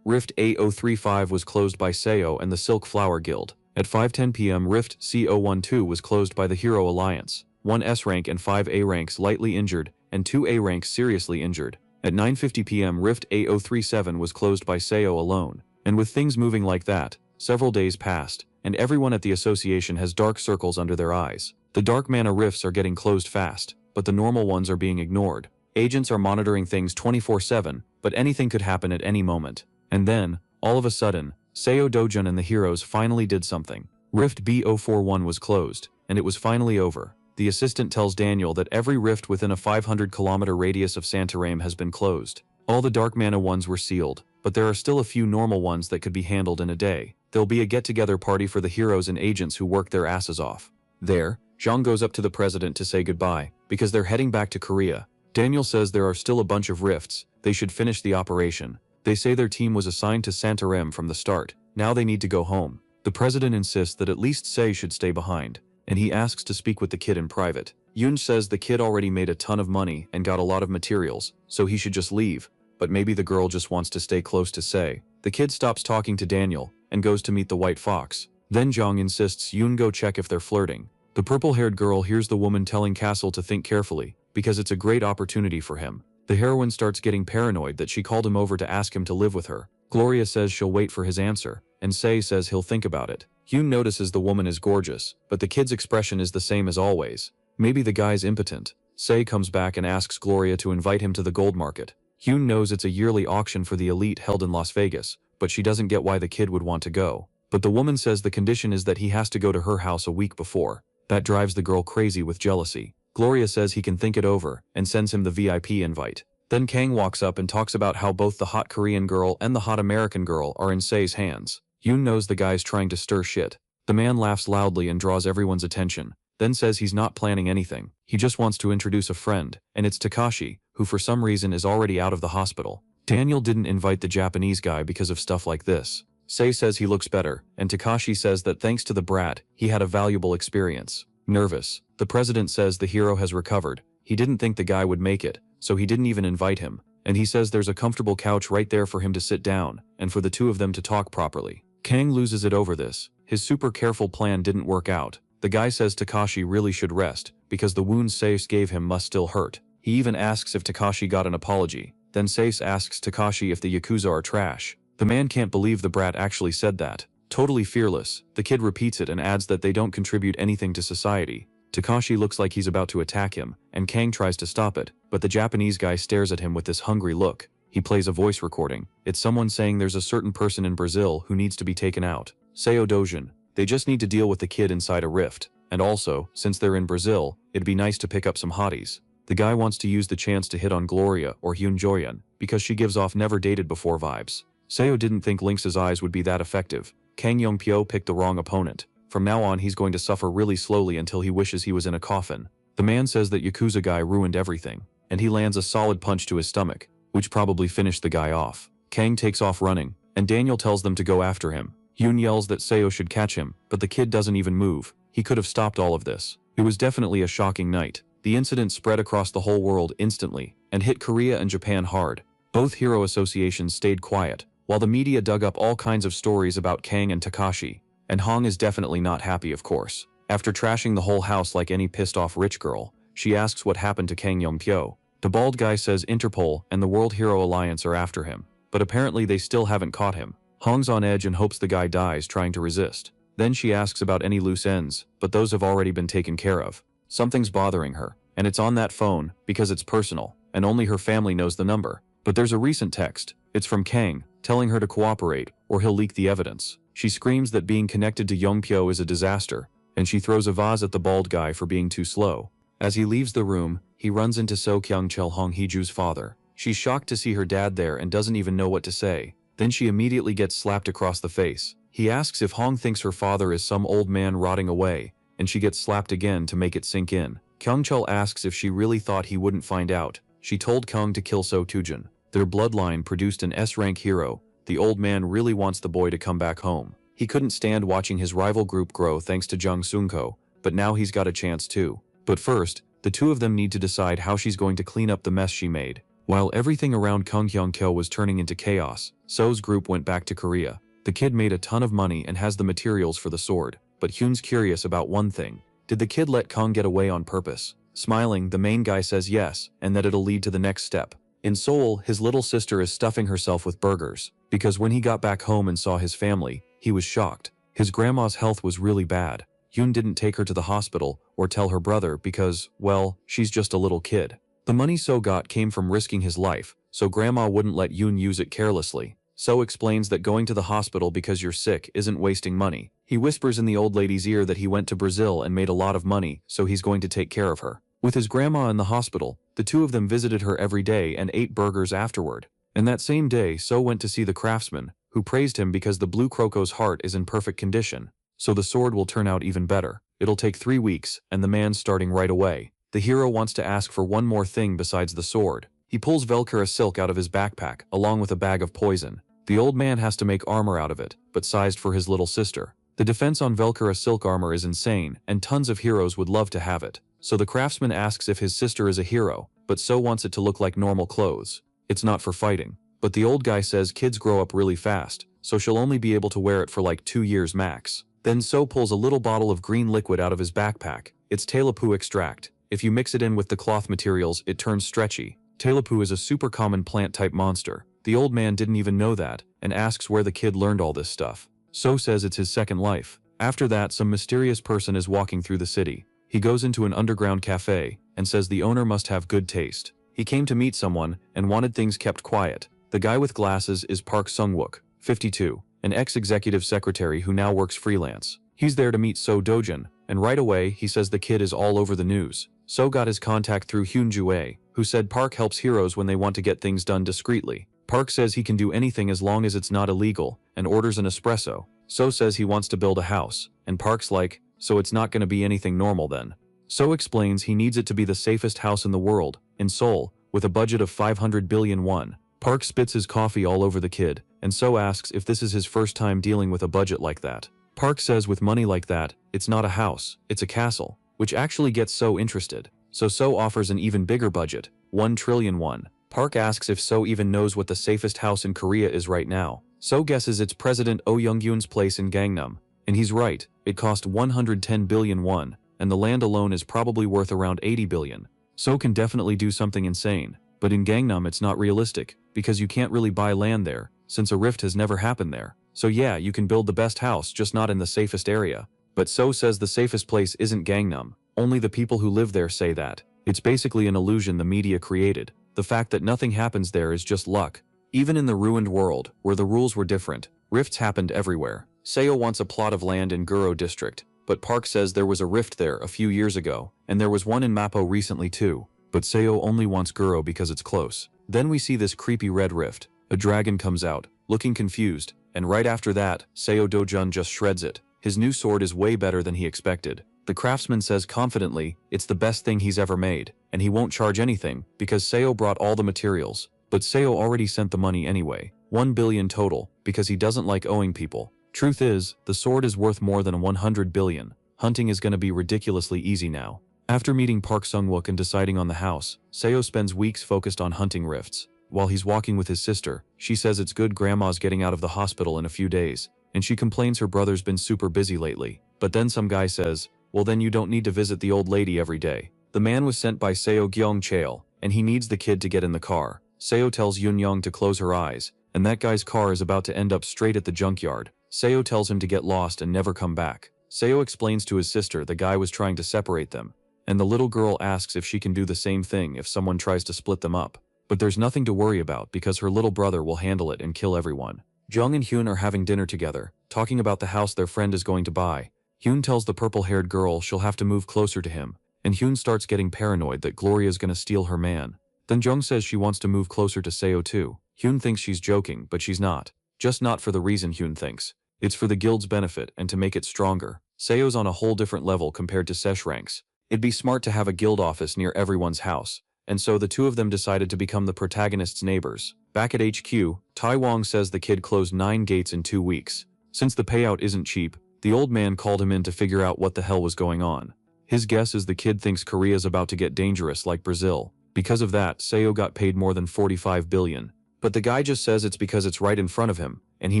Rift A035 was closed by Seo and the Silk Flower Guild. At 5:10 p.m. Rift C012 was closed by the Hero Alliance. 1 S rank and 5 A ranks lightly injured, and 2 A ranks seriously injured. At 9:50 p.m. Rift A037 was closed by Seo alone. And with things moving like that, several days passed, and everyone at the association has dark circles under their eyes. The dark mana rifts are getting closed fast, but the normal ones are being ignored. Agents are monitoring things 24/7, but anything could happen at any moment. And then, all of a sudden, Seo Dojun and the heroes finally did something. Rift B041 was closed, and it was finally over. The assistant tells Daniel that every rift within a 500-kilometer radius of Santarém has been closed. All the dark mana ones were sealed, but there are still a few normal ones that could be handled in a day. There'll be a get-together party for the heroes and agents who work their asses off. There, Zhang goes up to the president to say goodbye, because they're heading back to Korea. Daniel says there are still a bunch of rifts, they should finish the operation. They say their team was assigned to Santarém from the start, now they need to go home. The president insists that at least Sei should stay behind, and he asks to speak with the kid in private. Yoon says the kid already made a ton of money and got a lot of materials, so he should just leave, but maybe the girl just wants to stay close to Sei. The kid stops talking to Daniel, and goes to meet the white fox. Then Zhang insists Yoon go check if they're flirting. The purple-haired girl hears the woman telling Castle to think carefully, because it's a great opportunity for him. The heroine starts getting paranoid that she called him over to ask him to live with her. Gloria says she'll wait for his answer, and Sei says he'll think about it. Hyun notices the woman is gorgeous, but the kid's expression is the same as always. Maybe the guy's impotent. Sei comes back and asks Gloria to invite him to the gold market. Hyun knows it's a yearly auction for the elite held in Las Vegas, but she doesn't get why the kid would want to go. But the woman says the condition is that he has to go to her house a week before. That drives the girl crazy with jealousy. Gloria says he can think it over, and sends him the VIP invite. Then Kang walks up and talks about how both the hot Korean girl and the hot American girl are in Sei's hands. Yoon knows the guy's trying to stir shit. The man laughs loudly and draws everyone's attention, then says he's not planning anything. He just wants to introduce a friend, and it's Takashi, who for some reason is already out of the hospital. Daniel didn't invite the Japanese guy because of stuff like this. Sei says he looks better, and Takashi says that thanks to the brat, he had a valuable experience. Nervous, the president says the hero has recovered. He didn't think the guy would make it, so he didn't even invite him, and he says there's a comfortable couch right there for him to sit down, and for the two of them to talk properly. Kang loses it over this. His super careful plan didn't work out. The guy says Takashi really should rest, because the wounds Sais gave him must still hurt. He even asks if Takashi got an apology. Then Sais asks Takashi if the Yakuza are trash. The man can't believe the brat actually said that. Totally fearless, the kid repeats it and adds that they don't contribute anything to society. Takashi looks like he's about to attack him, and Kang tries to stop it, but the Japanese guy stares at him with this hungry look. He plays a voice recording. It's someone saying there's a certain person in Brazil who needs to be taken out. Seo Dojun. They just need to deal with the kid inside a rift. And also, since they're in Brazil, it'd be nice to pick up some hotties. The guy wants to use the chance to hit on Gloria or Hyun Joyeon, because she gives off never dated before vibes. Seo didn't think Lynx's eyes would be that effective. Kang Yongpyo picked the wrong opponent. From now on he's going to suffer really slowly until he wishes he was in a coffin. The man says that Yakuza guy ruined everything, and he lands a solid punch to his stomach, which probably finished the guy off. Kang takes off running, and Daniel tells them to go after him. Hyun yells that Seo should catch him, but the kid doesn't even move. He could have stopped all of this. It was definitely a shocking night. The incident spread across the whole world instantly, and hit Korea and Japan hard. Both hero associations stayed quiet, while the media dug up all kinds of stories about Kang and Takashi. And Hong is definitely not happy, of course. After trashing the whole house like any pissed-off rich girl, she asks what happened to Kang Yongpyo. The bald guy says Interpol and the World Hero Alliance are after him, but apparently they still haven't caught him. Hong's on edge and hopes the guy dies trying to resist. Then she asks about any loose ends, but those have already been taken care of. Something's bothering her, and it's on that phone because it's personal, and only her family knows the number. But there's a recent text. It's from Kang, telling her to cooperate, or he'll leak the evidence. She screams that being connected to Yongpyo is a disaster, and she throws a vase at the bald guy for being too slow. As he leaves the room, he runs into So Kyung-chul Hong Hee-ju's father. She's shocked to see her dad there and doesn't even know what to say. Then she immediately gets slapped across the face. He asks if Hong thinks her father is some old man rotting away, and she gets slapped again to make it sink in. Kyungchul asks if she really thought he wouldn't find out. She told Kung to kill So Tujin. Their bloodline produced an S-rank hero. The old man really wants the boy to come back home. He couldn't stand watching his rival group grow thanks to Jung Sunko, but now he's got a chance too. But first, the two of them need to decide how she's going to clean up the mess she made. While everything around Kung Hyung-kyo was turning into chaos, So's group went back to Korea. The kid made a ton of money and has the materials for the sword, but Hyun's curious about one thing. Did the kid let Kung get away on purpose? Smiling, the main guy says yes, and that it'll lead to the next step. In Seoul, his little sister is stuffing herself with burgers, because when he got back home and saw his family, he was shocked. His grandma's health was really bad. Hyun didn't take her to the hospital or tell her brother because, well, she's just a little kid. The money So got came from risking his life, so grandma wouldn't let Hyun use it carelessly. So explains that going to the hospital because you're sick isn't wasting money. He whispers in the old lady's ear that he went to Brazil and made a lot of money, so he's going to take care of her. With his grandma in the hospital, the two of them visited her every day and ate burgers afterward. And that same day, So went to see the craftsman, who praised him because the blue croco's heart is in perfect condition. So the sword will turn out even better. It'll take 3 weeks, and the man's starting right away. The hero wants to ask for one more thing besides the sword. He pulls Velcora silk out of his backpack, along with a bag of poison. The old man has to make armor out of it, but sized for his little sister. The defense on Velcora silk armor is insane, and tons of heroes would love to have it. So the craftsman asks if his sister is a hero, but So wants it to look like normal clothes. It's not for fighting. But the old guy says kids grow up really fast, so she'll only be able to wear it for like 2 years max. Then So pulls a little bottle of green liquid out of his backpack. It's Telupu extract. If you mix it in with the cloth materials, it turns stretchy. Telupu is a super common plant-type monster. The old man didn't even know that, and asks where the kid learned all this stuff. So says it's his second life. After that, some mysterious person is walking through the city. He goes into an underground cafe, and says the owner must have good taste. He came to meet someone, and wanted things kept quiet. The guy with glasses is Park Sung-wook, 52, an ex-executive secretary who now works freelance. He's there to meet So Dojin, and right away he says the kid is all over the news. So got his contact through Hyun Jue, who said Park helps heroes when they want to get things done discreetly. Park says he can do anything as long as it's not illegal, and orders an espresso. So says he wants to build a house, and Park's like, so it's not gonna be anything normal then. So explains he needs it to be the safest house in the world, in Seoul, with a budget of 500 billion won. Park spits his coffee all over the kid, and So asks if this is his first time dealing with a budget like that. Park says with money like that, it's not a house, it's a castle, which actually gets So interested. So offers an even bigger budget, 1 trillion won. Park asks if So even knows what the safest house in Korea is right now. So guesses it's President Oh Young-gyun's place in Gangnam. And he's right, it cost 110 billion won, and the land alone is probably worth around 80 billion. So can definitely do something insane. But in Gangnam it's not realistic, because you can't really buy land there, since a rift has never happened there. So yeah, you can build the best house, just not in the safest area. But So says the safest place isn't Gangnam, only the people who live there say that. It's basically an illusion the media created. The fact that nothing happens there is just luck. Even in the ruined world, where the rules were different, rifts happened everywhere. Seo wants a plot of land in Guro district, but Park says there was a rift there a few years ago, and there was one in Mapo recently too. But Seo only wants Guro because it's close. Then we see this creepy red rift. A dragon comes out, looking confused, and right after that, Seo Dojun just shreds it. His new sword is way better than he expected. The craftsman says confidently, it's the best thing he's ever made, and he won't charge anything, because Seo brought all the materials. But Seo already sent the money anyway, 1 billion total, because he doesn't like owing people. Truth is, the sword is worth more than 100 billion. Hunting is gonna be ridiculously easy now. After meeting Park Sung-wook and deciding on the house, Seo spends weeks focused on hunting rifts. While he's walking with his sister, she says it's good grandma's getting out of the hospital in a few days, and she complains her brother's been super busy lately. But then some guy says, well then you don't need to visit the old lady every day. The man was sent by Seo Gyeong-chael, and he needs the kid to get in the car. Seo tells Yoon-young to close her eyes, and that guy's car is about to end up straight at the junkyard. Seo tells him to get lost and never come back. Seo explains to his sister the guy was trying to separate them, and the little girl asks if she can do the same thing if someone tries to split them up. But there's nothing to worry about because her little brother will handle it and kill everyone. Jung and Hyun are having dinner together, talking about the house their friend is going to buy. Hyun tells the purple-haired girl she'll have to move closer to him, and Hyun starts getting paranoid that Gloria's gonna steal her man. Then Jung says she wants to move closer to Seo too. Hyun thinks she's joking, but she's not. Just not for the reason Hyun thinks. It's for the guild's benefit and to make it stronger. Seo's on a whole different level compared to Sesh ranks. It'd be smart to have a guild office near everyone's house, and so the two of them decided to become the protagonist's neighbors. Back at HQ, Tai Wong says the kid closed 9 gates in 2 weeks. Since the payout isn't cheap, the old man called him in to figure out what the hell was going on. His guess is the kid thinks Korea's about to get dangerous like Brazil. Because of that, Seo got paid more than 45 billion. But the guy just says it's because it's right in front of him, and he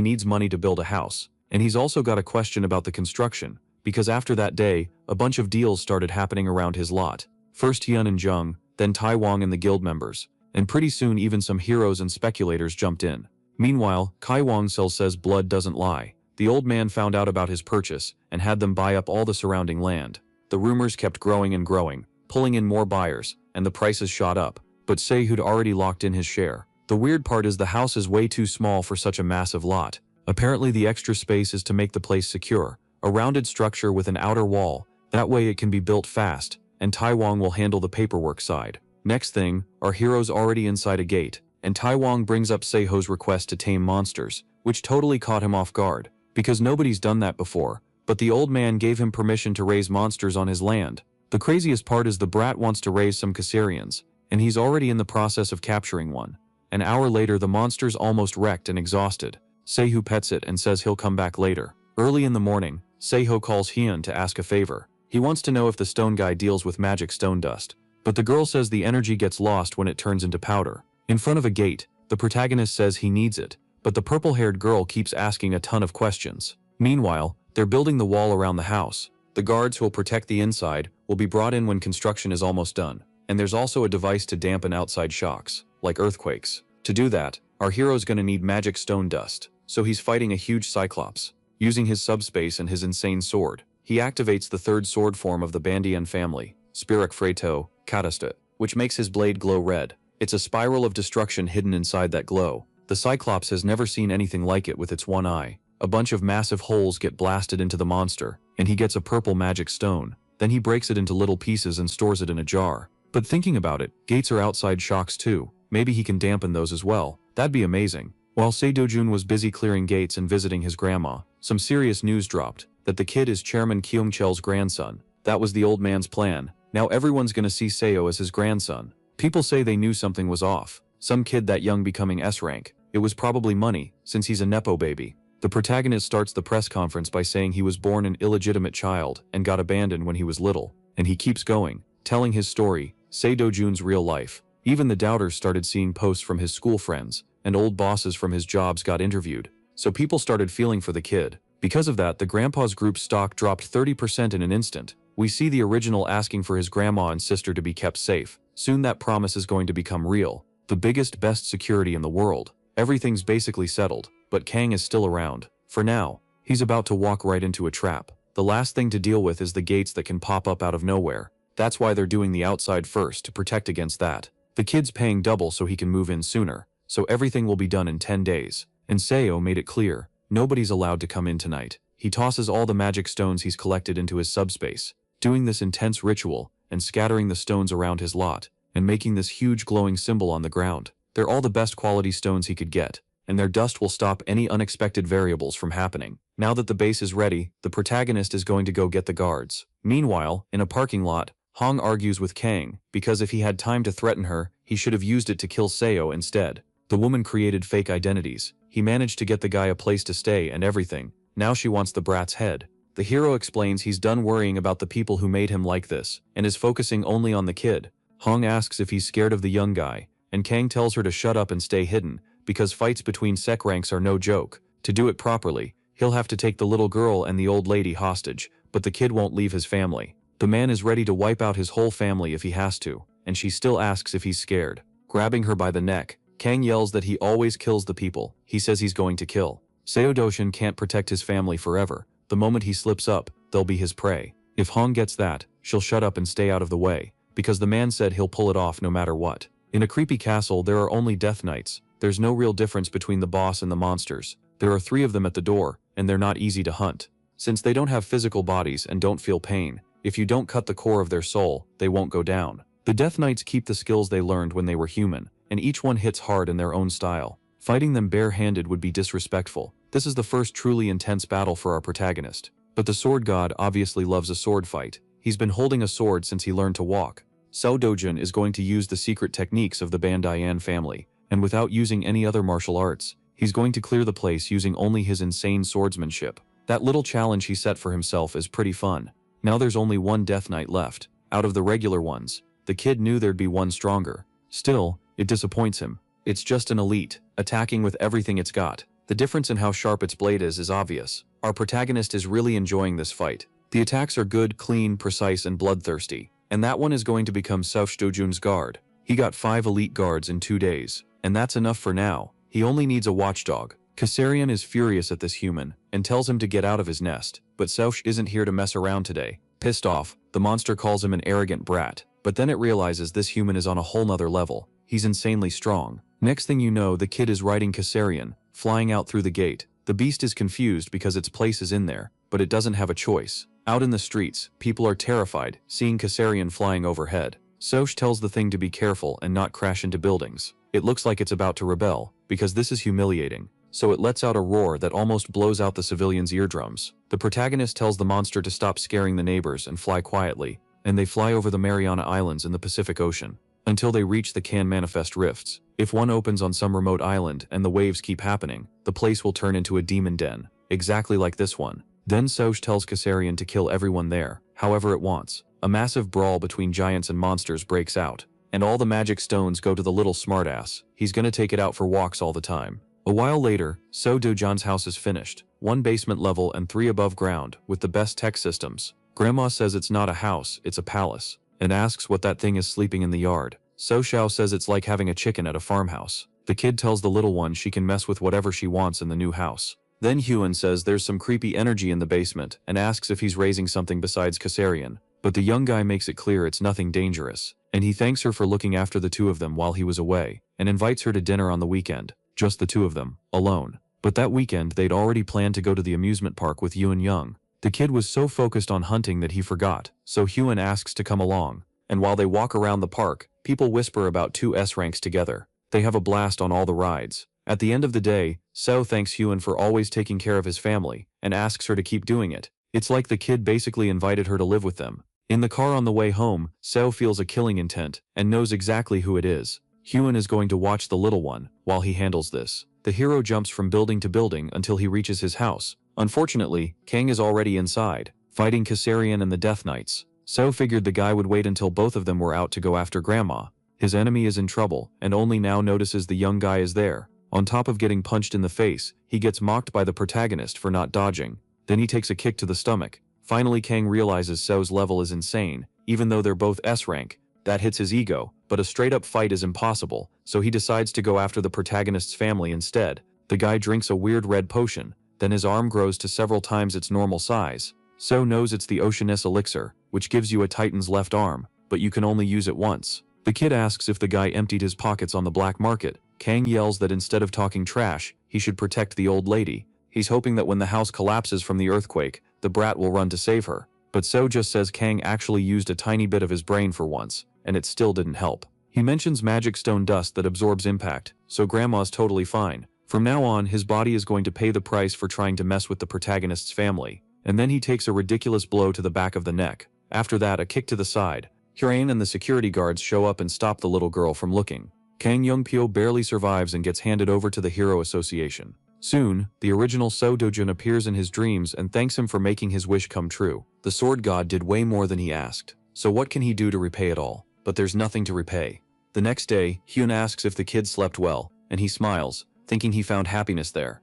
needs money to build a house. And he's also got a question about the construction, because after that day, a bunch of deals started happening around his lot. First Hyun and Jung, then Tai Wong and the guild members, and pretty soon even some heroes and speculators jumped in. Meanwhile, Kai Wong-sil says blood doesn't lie. The old man found out about his purchase and had them buy up all the surrounding land. The rumors kept growing and growing, pulling in more buyers, and the prices shot up, but Sehud already locked in his share. The weird part is the house is way too small for such a massive lot. Apparently the extra space is to make the place secure, a rounded structure with an outer wall, that way it can be built fast, and Tai Wong will handle the paperwork side. Next thing, our hero's already inside a gate, and Tai Wong brings up Seho's request to tame monsters, which totally caught him off guard, because nobody's done that before, but the old man gave him permission to raise monsters on his land. The craziest part is the brat wants to raise some Caesarians, and he's already in the process of capturing one. An hour later the monster's almost wrecked and exhausted. Sehu pets it and says he'll come back later. Early in the morning, Seho calls Hyun to ask a favor. He wants to know if the stone guy deals with magic stone dust, but the girl says the energy gets lost when it turns into powder. In front of a gate, the protagonist says he needs it, but the purple-haired girl keeps asking a ton of questions. Meanwhile, they're building the wall around the house. The guards who will protect the inside will be brought in when construction is almost done, and there's also a device to dampen outside shocks, like earthquakes. To do that, our hero's gonna need magic stone dust, so he's fighting a huge cyclops. Using his subspace and his insane sword, he activates the third sword form of the Bandian family, Spirak Freto, Katasta, which makes his blade glow red. It's a spiral of destruction hidden inside that glow. The Cyclops has never seen anything like it with its one eye. A bunch of massive holes get blasted into the monster, and he gets a purple magic stone. Then he breaks it into little pieces and stores it in a jar. But thinking about it, gates are outside shocks too. Maybe he can dampen those as well. That'd be amazing. While Seidojun was busy clearing gates and visiting his grandma, some serious news dropped, that the kid is Chairman Kyungchel's grandson. That was the old man's plan. Now everyone's gonna see Seo as his grandson. People say they knew something was off. Some kid that young becoming S-rank. It was probably money, since he's a nepo baby. The protagonist starts the press conference by saying he was born an illegitimate child and got abandoned when he was little. And he keeps going, telling his story, Seidojun's real life. Even the doubters started seeing posts from his school friends, and old bosses from his jobs got interviewed. So people started feeling for the kid. Because of that, the grandpa's group stock dropped 30% in an instant. We see the original asking for his grandma and sister to be kept safe. Soon that promise is going to become real. The biggest, best security in the world. Everything's basically settled, but Kang is still around. For now, he's about to walk right into a trap. The last thing to deal with is the gates that can pop up out of nowhere. That's why they're doing the outside first, to protect against that. The kid's paying double so he can move in sooner, so everything will be done in 10 days. And Seo made it clear, nobody's allowed to come in tonight. He tosses all the magic stones he's collected into his subspace, doing this intense ritual, and scattering the stones around his lot, and making this huge glowing symbol on the ground. They're all the best quality stones he could get, and their dust will stop any unexpected variables from happening. Now that the base is ready, the protagonist is going to go get the guards. Meanwhile, in a parking lot, Hong argues with Kang, because if he had time to threaten her, he should have used it to kill Seo instead. The woman created fake identities. He managed to get the guy a place to stay and everything. Now she wants the brat's head. The hero explains he's done worrying about the people who made him like this, and is focusing only on the kid. Hong asks if he's scared of the young guy, and Kang tells her to shut up and stay hidden, because fights between sec ranks are no joke. To do it properly, he'll have to take the little girl and the old lady hostage, but the kid won't leave his family. The man is ready to wipe out his whole family if he has to, and she still asks if he's scared. Grabbing her by the neck, Kang yells that he always kills the people he says he's going to kill. Seodoshin can't protect his family forever. The moment he slips up, they'll be his prey. If Hong gets that, she'll shut up and stay out of the way, because the man said he'll pull it off no matter what. In a creepy castle there are only death knights. There's no real difference between the boss and the monsters. There are 3 of them at the door, and they're not easy to hunt. Since they don't have physical bodies and don't feel pain, if you don't cut the core of their soul, they won't go down. The death knights keep the skills they learned when they were human, and each one hits hard in their own style. Fighting them bare-handed would be disrespectful. This is the first truly intense battle for our protagonist. But the sword god obviously loves a sword fight. He's been holding a sword since he learned to walk. So Dojun is going to use the secret techniques of the Bandayan family, and without using any other martial arts, he's going to clear the place using only his insane swordsmanship. That little challenge he set for himself is pretty fun. Now there's only one Death Knight left. Out of the regular ones, the kid knew there'd be one stronger. Still, it disappoints him. It's just an elite, attacking with everything it's got. The difference in how sharp its blade is obvious. Our protagonist is really enjoying this fight. The attacks are good, clean, precise, and bloodthirsty. And that one is going to become Soush Dojun's guard. He got 5 elite guards in 2 days. And that's enough for now. He only needs a watchdog. Kassarian is furious at this human, and tells him to get out of his nest. But Soush isn't here to mess around today. Pissed off, the monster calls him an arrogant brat. But then it realizes this human is on a whole nother level. He's insanely strong. Next thing you know, the kid is riding Kassarian, flying out through the gate. The beast is confused because its place is in there, but it doesn't have a choice. Out in the streets, people are terrified, seeing Kassarian flying overhead. Soush tells the thing to be careful and not crash into buildings. It looks like it's about to rebel, because this is humiliating. So it lets out a roar that almost blows out the civilians' eardrums. The protagonist tells the monster to stop scaring the neighbors and fly quietly, and they fly over the Mariana Islands in the Pacific Ocean, until they reach the Can Manifest Rifts. If one opens on some remote island and the waves keep happening, the place will turn into a demon den, exactly like this one. Then Soush tells Kassarian to kill everyone there, however it wants. A massive brawl between giants and monsters breaks out, and all the magic stones go to the little smartass. He's gonna take it out for walks all the time. A while later, So Dojan's house is finished. 1 basement level and 3 above ground, with the best tech systems. Grandma says it's not a house, it's a palace, and asks what that thing is sleeping in the yard. So Xiao says it's like having a chicken at a farmhouse. The kid tells the little one she can mess with whatever she wants in the new house. Then Huan says there's some creepy energy in the basement, and asks if he's raising something besides Kassarian. But the young guy makes it clear it's nothing dangerous, and he thanks her for looking after the 2 of them while he was away, and invites her to dinner on the weekend. Just the 2 of them, alone. But that weekend they'd already planned to go to the amusement park with Yuan Young. The kid was so focused on hunting that he forgot, so Huan asks to come along. And while they walk around the park, people whisper about 2 S ranks together. They have a blast on all the rides. At the end of the day, So thanks Huan for always taking care of his family, and asks her to keep doing it. It's like the kid basically invited her to live with them. In the car on the way home, So feels a killing intent, and knows exactly who it is. Huan is going to watch the little one, while he handles this. The hero jumps from building to building until he reaches his house. Unfortunately, Kang is already inside, fighting Kassarian and the Death Knights. So figured the guy would wait until both of them were out to go after Grandma. His enemy is in trouble, and only now notices the young guy is there. On top of getting punched in the face, he gets mocked by the protagonist for not dodging. Then he takes a kick to the stomach. Finally Kang realizes So's level is insane, even though they're both S rank. That hits his ego, but a straight-up fight is impossible, so he decides to go after the protagonist's family instead. The guy drinks a weird red potion, then his arm grows to several times its normal size. So knows it's the Oceaness Elixir, which gives you a Titan's left arm, but you can only use it once. The kid asks if the guy emptied his pockets on the black market. Kang yells that instead of talking trash, he should protect the old lady. He's hoping that when the house collapses from the earthquake, the brat will run to save her. But So just says Kang actually used a tiny bit of his brain for once, and it still didn't help. He mentions magic stone dust that absorbs impact, so Grandma's totally fine. From now on, his body is going to pay the price for trying to mess with the protagonist's family. And then he takes a ridiculous blow to the back of the neck. After that, a kick to the side. Hurain and the security guards show up and stop the little girl from looking. Kang Youngpyo barely survives and gets handed over to the Hero Association. Soon, the original So Dojun appears in his dreams and thanks him for making his wish come true. The sword god did way more than he asked, so what can he do to repay it all? But there's nothing to repay. The next day, Hyun asks if the kid slept well, and he smiles, thinking he found happiness there.